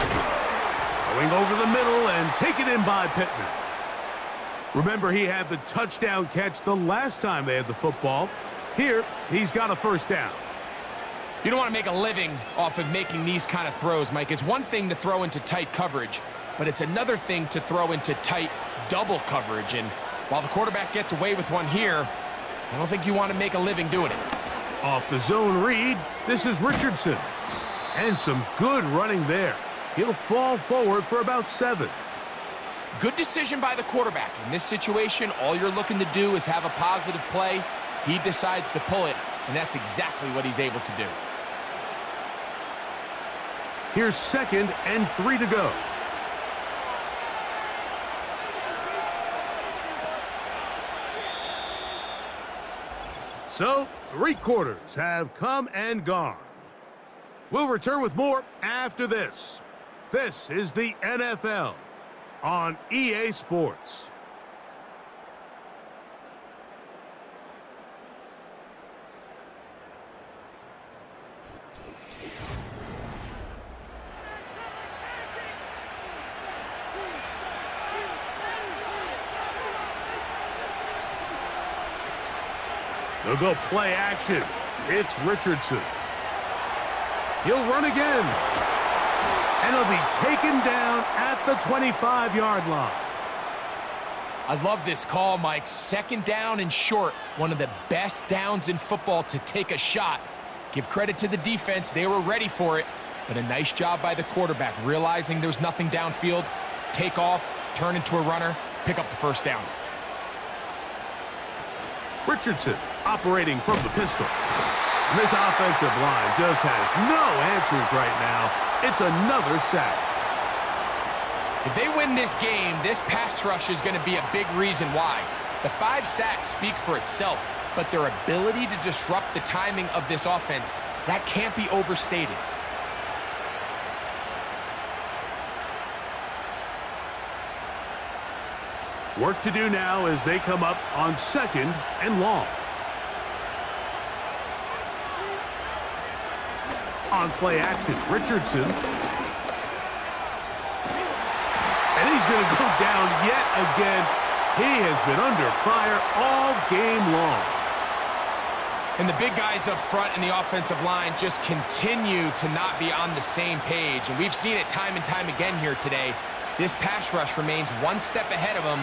Going over the middle and taken in by Pittman. Remember, he had the touchdown catch the last time they had the football. Here, he's got a 1st down. You don't want to make a living off of making these kind of throws, Mike. It's one thing to throw into tight coverage, but it's another thing to throw into tight double coverage. And while the quarterback gets away with one here, I don't think you want to make a living doing it. Off the zone read, this is Richardson. And some good running there. He'll fall forward for about 7. Good decision by the quarterback. In this situation, all you're looking to do is have a positive play. He decides to pull it, and that's exactly what he's able to do. Here's 2nd and 3 to go. So, 3 quarters have come and gone. We'll return with more after this. This is the NFL on EA Sports. They'll go play action. It's Richardson. He'll run again. And he'll be taken down at the 25-yard line. I love this call, Mike. 2nd down and short. One of the best downs in football to take a shot. Give credit to the defense. They were ready for it. But a nice job by the quarterback, realizing there's nothing downfield. Take off, turn into a runner, pick up the 1st down. Richardson operating from the pistol. And this offensive line just has no answers right now. It's another sack. If they win this game, this pass rush is going to be a big reason why. The 5 sacks speak for itself, but their ability to disrupt the timing of this offense, that can't be overstated. Work to do now as they come up on 2nd and long. On play action, Richardson. And he's going to go down yet again. He has been under fire all game long. And the big guys up front in the offensive line just continue to not be on the same page. And we've seen it time and time again here today. This pass rush remains one step ahead of them,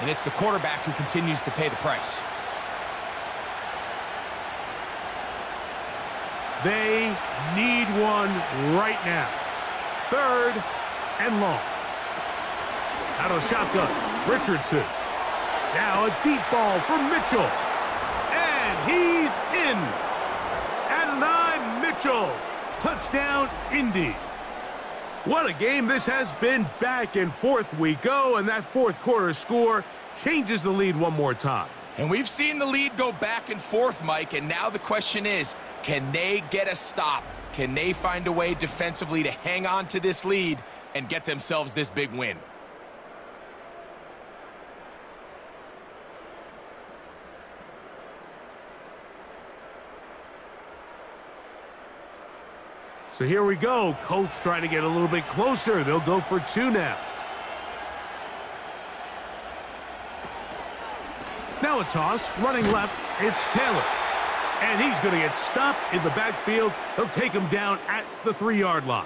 and it's the quarterback who continues to pay the price. They need one right now. 3rd and long. Out of shotgun, Richardson. Now a deep ball for Mitchell. And he's in. At 9, Mitchell. Touchdown, Indy. What a game this has been. Back and forth we go, and that 4th quarter score changes the lead one more time. And we've seen the lead go back and forth, Mike, and now the question is, can they get a stop? Can they find a way defensively to hang on to this lead and get themselves this big win? So here we go. Colts trying to get a little bit closer. They'll go for 2 now. Now a toss, running left, it's Taylor. And he's going to get stopped in the backfield. He'll take him down at the 3-yard line.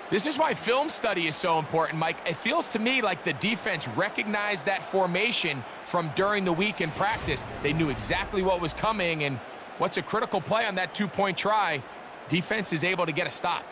This is why film study is so important, Mike. It feels to me like the defense recognized that formation from during the week in practice. They knew exactly what was coming, and what's a critical play on that 2-point try, defense is able to get a stop.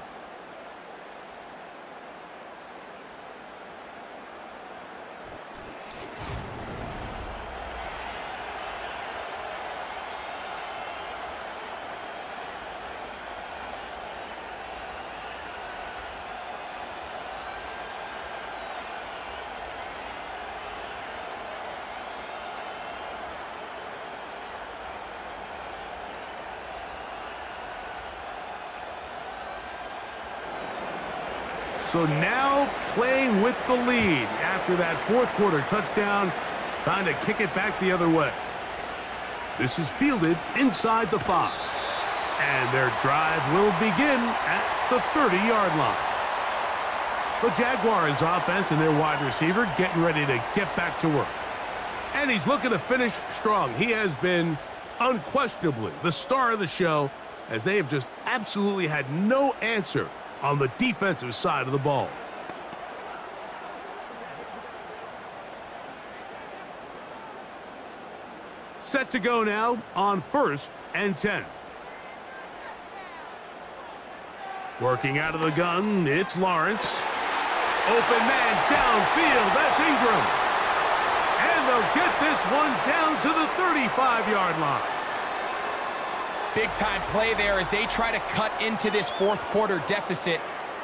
So now playing with the lead after that fourth quarter touchdown, trying to kick it back the other way. This is fielded inside the 5. And their drive will begin at the 30-yard line. The Jaguars offense and their wide receiver getting ready to get back to work. And he's looking to finish strong. He has been unquestionably the star of the show, as they have just absolutely had no answer on the defensive side of the ball. Set to go now on 1st and 10. Working out of the gun, it's Lawrence. Open man downfield, that's Ingram. And they'll get this one down to the 35-yard line. Big-time play there as they try to cut into this fourth quarter deficit.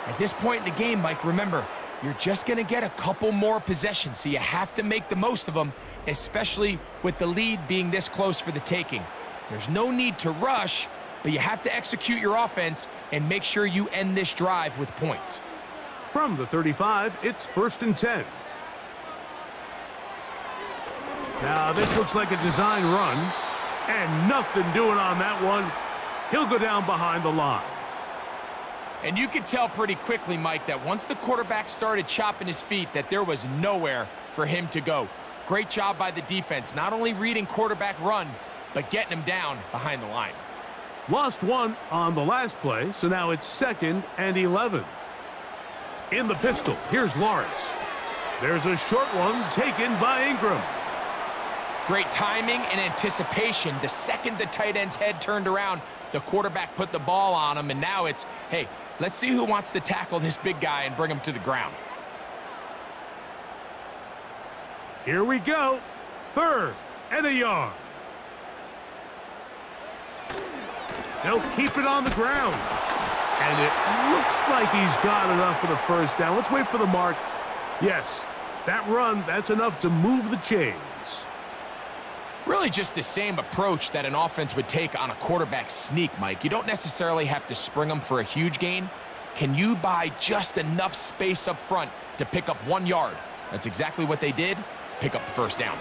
At this point in the game, Mike, remember, you're just going to get a couple more possessions, so you have to make the most of them, especially with the lead being this close for the taking. There's no need to rush, but you have to execute your offense and make sure you end this drive with points. From the 35, it's 1st and 10. Now, this looks like a design run. And nothing doing on that one. He'll go down behind the line. And you could tell pretty quickly, Mike, that once the quarterback started chopping his feet, that there was nowhere for him to go. Great job by the defense, not only reading quarterback run, but getting him down behind the line. Lost one on the last play, so now it's 2nd and 11. In the pistol, here's Lawrence. There's a short one taken by Ingram. Great timing and anticipation. The second the tight end's head turned around, the quarterback put the ball on him, and now it's, hey, let's see who wants to tackle this big guy and bring him to the ground. Here we go. 3rd and a yard. They'll keep it on the ground. And it looks like he's got enough for the first down. Let's wait for the mark. Yes, that run, that's enough to move the chains. Really just the same approach that an offense would take on a quarterback sneak, Mike. You don't necessarily have to spring them for a huge gain. Can you buy just enough space up front to pick up 1 yard? That's exactly what they did. Pick up the first down.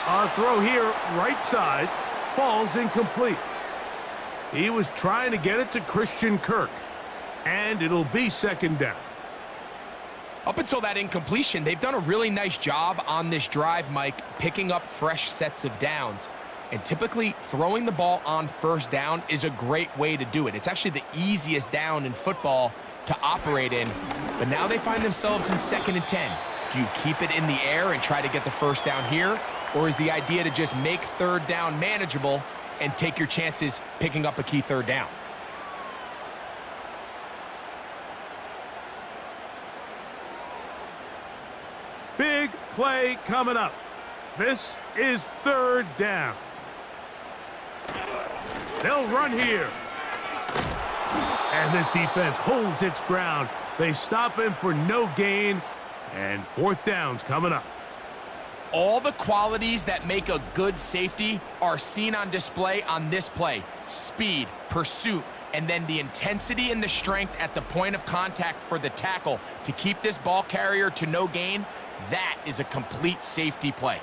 A throw here, right side, falls incomplete. He was trying to get it to Christian Kirk, and it'll be 2nd down. Up until that incompletion, they've done a really nice job on this drive, Mike, picking up fresh sets of downs. And typically, throwing the ball on 1st down is a great way to do it. It's actually the easiest down in football to operate in. But now they find themselves in 2nd and 10. Do you keep it in the air and try to get the first down here? Or is the idea to just make 3rd down manageable and take your chances picking up a key 3rd down? Big play coming up. This is 3rd down. They'll run here. And this defense holds its ground. They stop him for no gain. And 4th down's coming up. All the qualities that make a good safety are seen on display on this play. Speed, pursuit, and then the intensity and the strength at the point of contact for the tackle to keep this ball carrier to no gain. That is a complete safety play.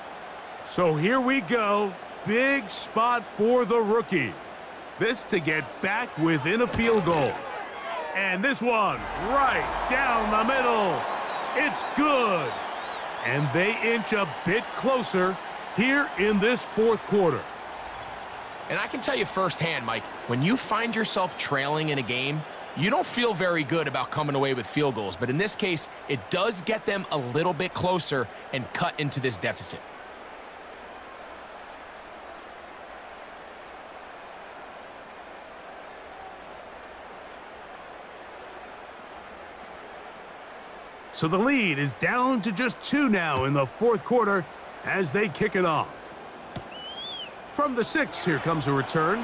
So here we go. Big spot for the rookie. This to get back within a field goal. And this one right down the middle. It's good. And they inch a bit closer here in this fourth quarter. And I can tell you firsthand, Mike, when you find yourself trailing in a game, you don't feel very good about coming away with field goals. But in this case, it does get them a little bit closer and cut into this deficit. So the lead is down to just 2 now in the fourth quarter as they kick it off. From the 6, here comes a return.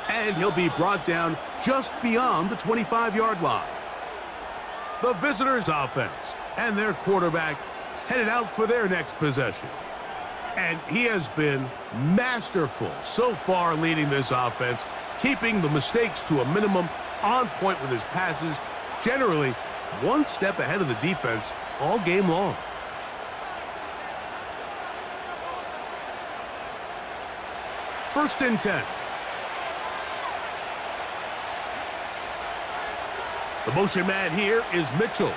And he'll be brought down just beyond the 25-yard line. The visitors' offense and their quarterback headed out for their next possession. And he has been masterful so far leading this offense, keeping the mistakes to a minimum, on point with his passes, generally one step ahead of the defense all game long. First and 10. The motion man here is Mitchell.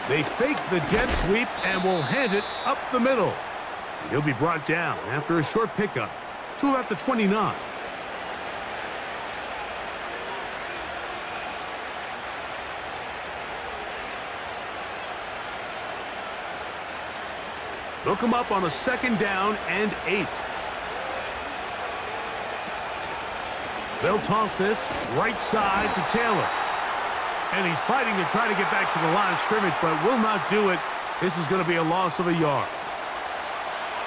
They fake the jet sweep and will hand it up the middle. And he'll be brought down after a short pickup to about the 29. They'll come up on a 2nd down and 8. They'll toss this right side to Taylor. And he's fighting to try to get back to the line of scrimmage, but will not do it. This is going to be a loss of a yard.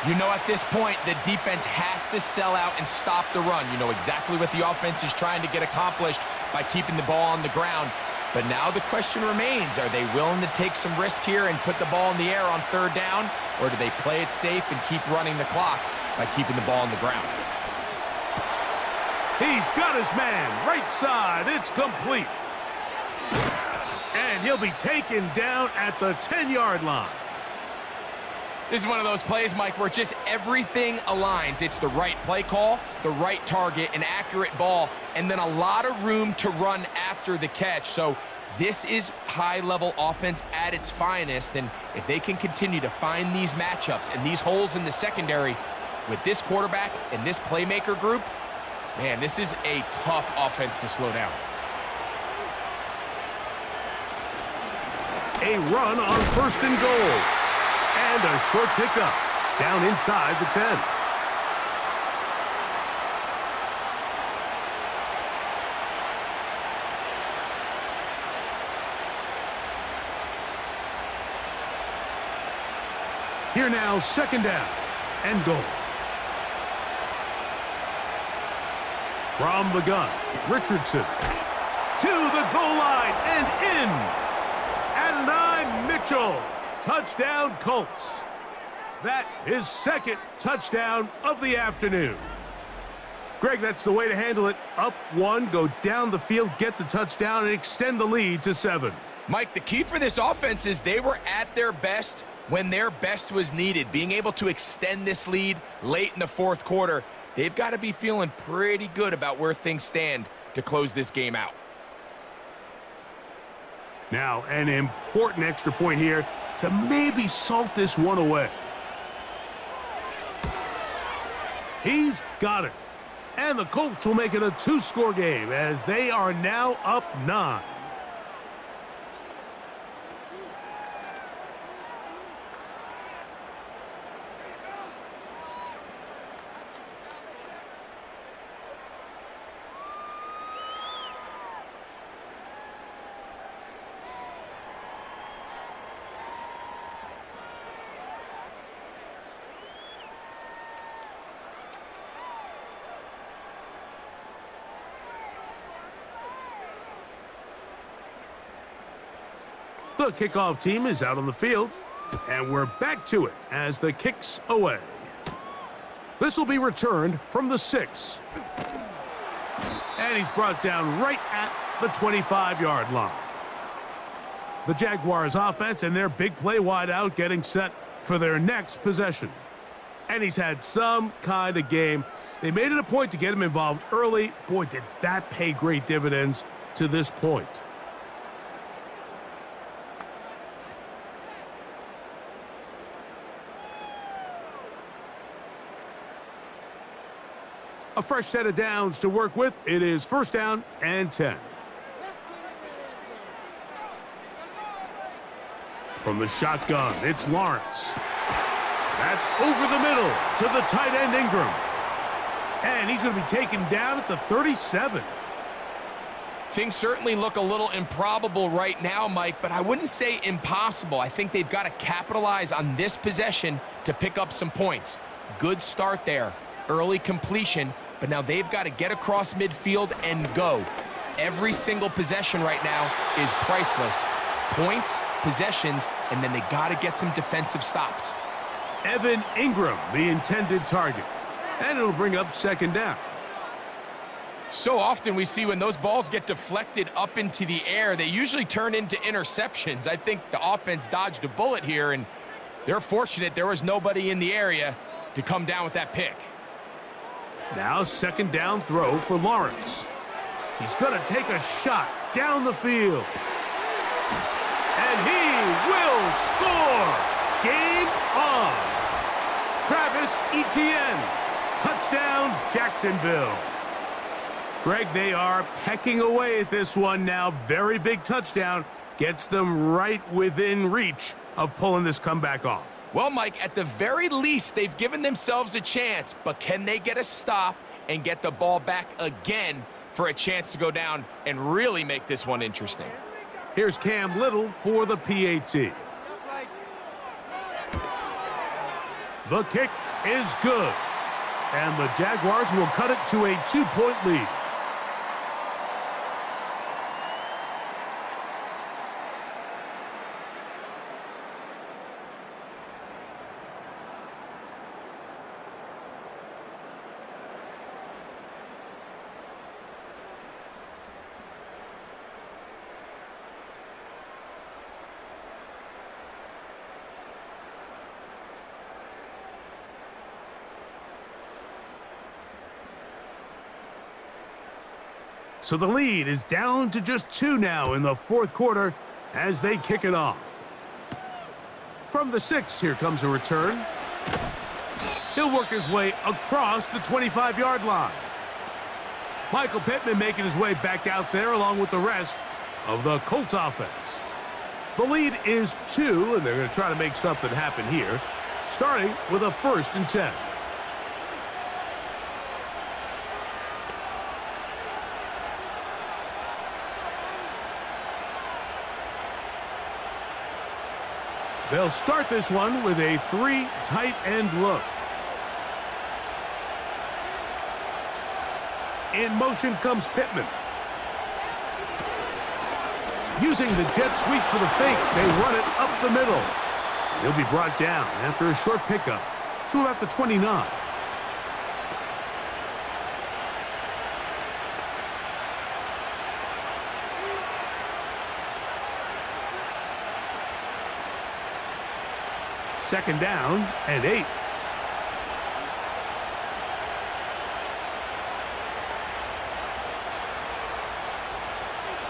You know, at this point, the defense has to sell out and stop the run. You know exactly what the offense is trying to get accomplished by keeping the ball on the ground. But now the question remains, are they willing to take some risk here and put the ball in the air on 3rd down? Or do they play it safe and keep running the clock by keeping the ball on the ground? He's got his man, right side, it's complete. And he'll be taken down at the 10-yard line. This is one of those plays, Mike, where just everything aligns. It's the right play call, the right target, an accurate ball, and then a lot of room to run after the catch. So this is high-level offense at its finest, and if they can continue to find these matchups and these holes in the secondary with this quarterback and this playmaker group, man, this is a tough offense to slow down. A run on 1st and goal. And a short pickup down inside the 10. Here now, 2nd down and goal. From the gun, Richardson to the goal line and in. At 9, Mitchell. Touchdown, Colts. That is 2nd touchdown of the afternoon. Greg, that's the way to handle it. Up 1, go down the field, get the touchdown, and extend the lead to 7. Mike, the key for this offense is they were at their best when their best was needed. Being able to extend this lead late in the 4th quarter, they've got to be feeling pretty good about where things stand to close this game out. Now, an important extra point here to maybe salt this one away. He's got it. And the Colts will make it a 2-score game as they are now up 9. The kickoff team is out on the field, and we're back to it as the kick's away. This will be returned from the 6. And he's brought down right at the 25-yard line. The Jaguars offense and their big play wideout getting set for their next possession. And he's had some kind of game. They made it a point to get him involved early. Boy, did that pay great dividends to this point. A fresh set of downs to work with. It is 1st down and 10. From the shotgun, it's Lawrence. That's over the middle to the tight end Ingram. And he's going to be taken down at the 37. Things certainly look a little improbable right now, Mike, but I wouldn't say impossible. I think they've got to capitalize on this possession to pick up some points. Good start there. Early completion, but now they've got to get across midfield and go. Every single possession right now is priceless. Points, possessions, and then they got to get some defensive stops. Evan Ingram, the intended target. And it'll bring up 2nd down. So often we see when those balls get deflected up into the air, they usually turn into interceptions. I think the offense dodged a bullet here, and they're fortunate there was nobody in the area to come down with that pick. Now 2nd down throw for Lawrence. He's going to take a shot down the field. And he will score! Game on! Travis Etienne. Touchdown, Jacksonville. Greg, they are pecking away at this one now. Very big touchdown. Gets them right within reach of pulling this comeback off. Well, Mike, at the very least, they've given themselves a chance, but can they get a stop and get the ball back again for a chance to go down and really make this one interesting? Here's Cam Little for the PAT. The kick is good. And the Jaguars will cut it to a 2-point lead. So the lead is down to just 2 now in the 4th quarter as they kick it off. From the 6, here comes a return. He'll work his way across the 25-yard line. Michael Pittman making his way back out there along with the rest of the Colts offense. The lead is 2, and they're going to try to make something happen here, starting with a 1st and 10. They'll start this one with a 3 tight end look. In motion comes Pittman. Using the jet sweep for the fake, they run it up the middle. He'll be brought down after a short pickup to about the 29. Second down and 8.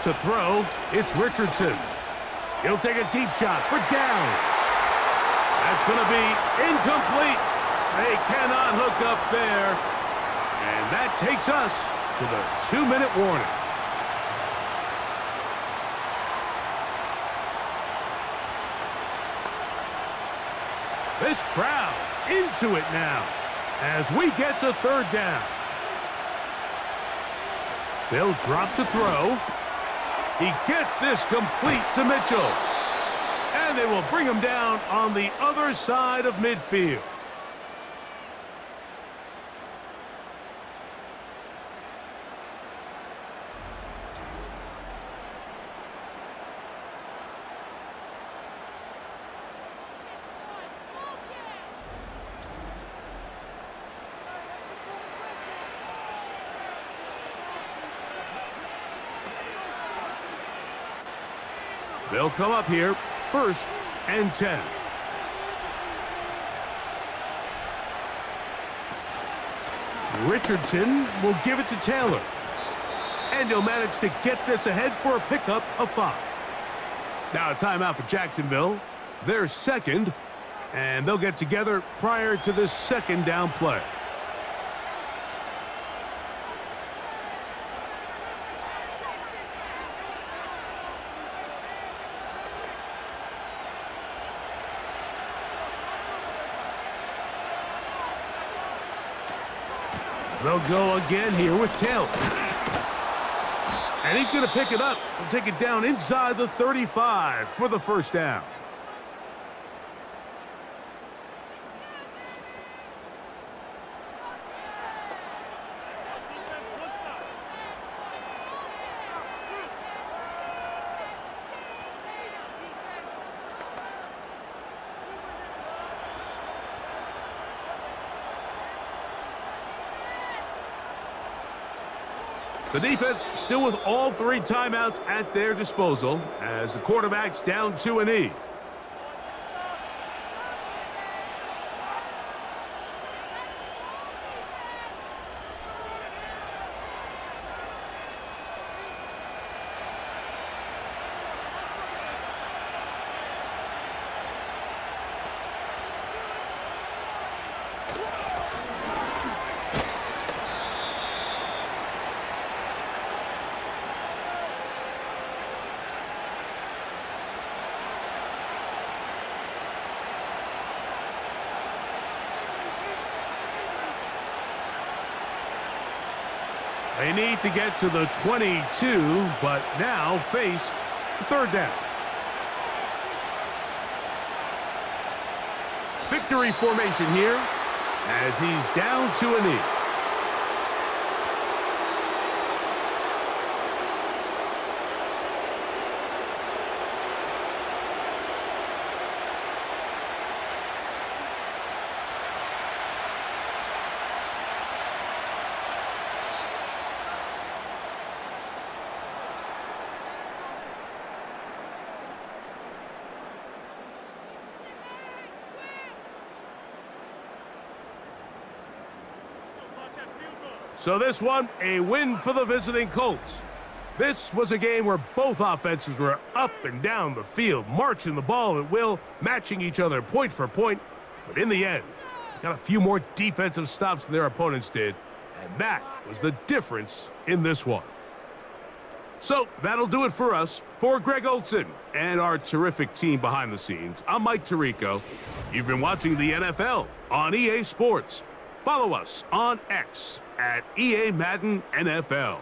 To throw, it's Richardson. He'll take a deep shot for downs. That's going to be incomplete. They cannot hook up there. And that takes us to the 2-minute warning. This crowd into it now as we get to 3rd down. They'll drop to throw. He gets this complete to Mitchell. And they will bring him down on the other side of midfield. They'll come up here, 1st and 10. Richardson will give it to Taylor. And he'll manage to get this ahead for a pickup of 5. Now a timeout for Jacksonville. They're 2nd, and they'll get together prior to this 2nd down play. They'll go again here with Taylor. And he's going to pick it up and take it down inside the 35 for the first down. The defense still with all 3 timeouts at their disposal as the quarterback's down to a knee. They need to get to the 22, but now face third down. Victory formation here as he's down to a knee. So this one, a win for the visiting Colts. This was a game where both offenses were up and down the field, marching the ball at will, matching each other point for point. But in the end, they got a few more defensive stops than their opponents did, and that was the difference in this one. So that'll do it for us. For Greg Olson and our terrific team behind the scenes, I'm Mike Tirico. You've been watching the NFL on EA Sports. Follow us on X at EA Madden NFL.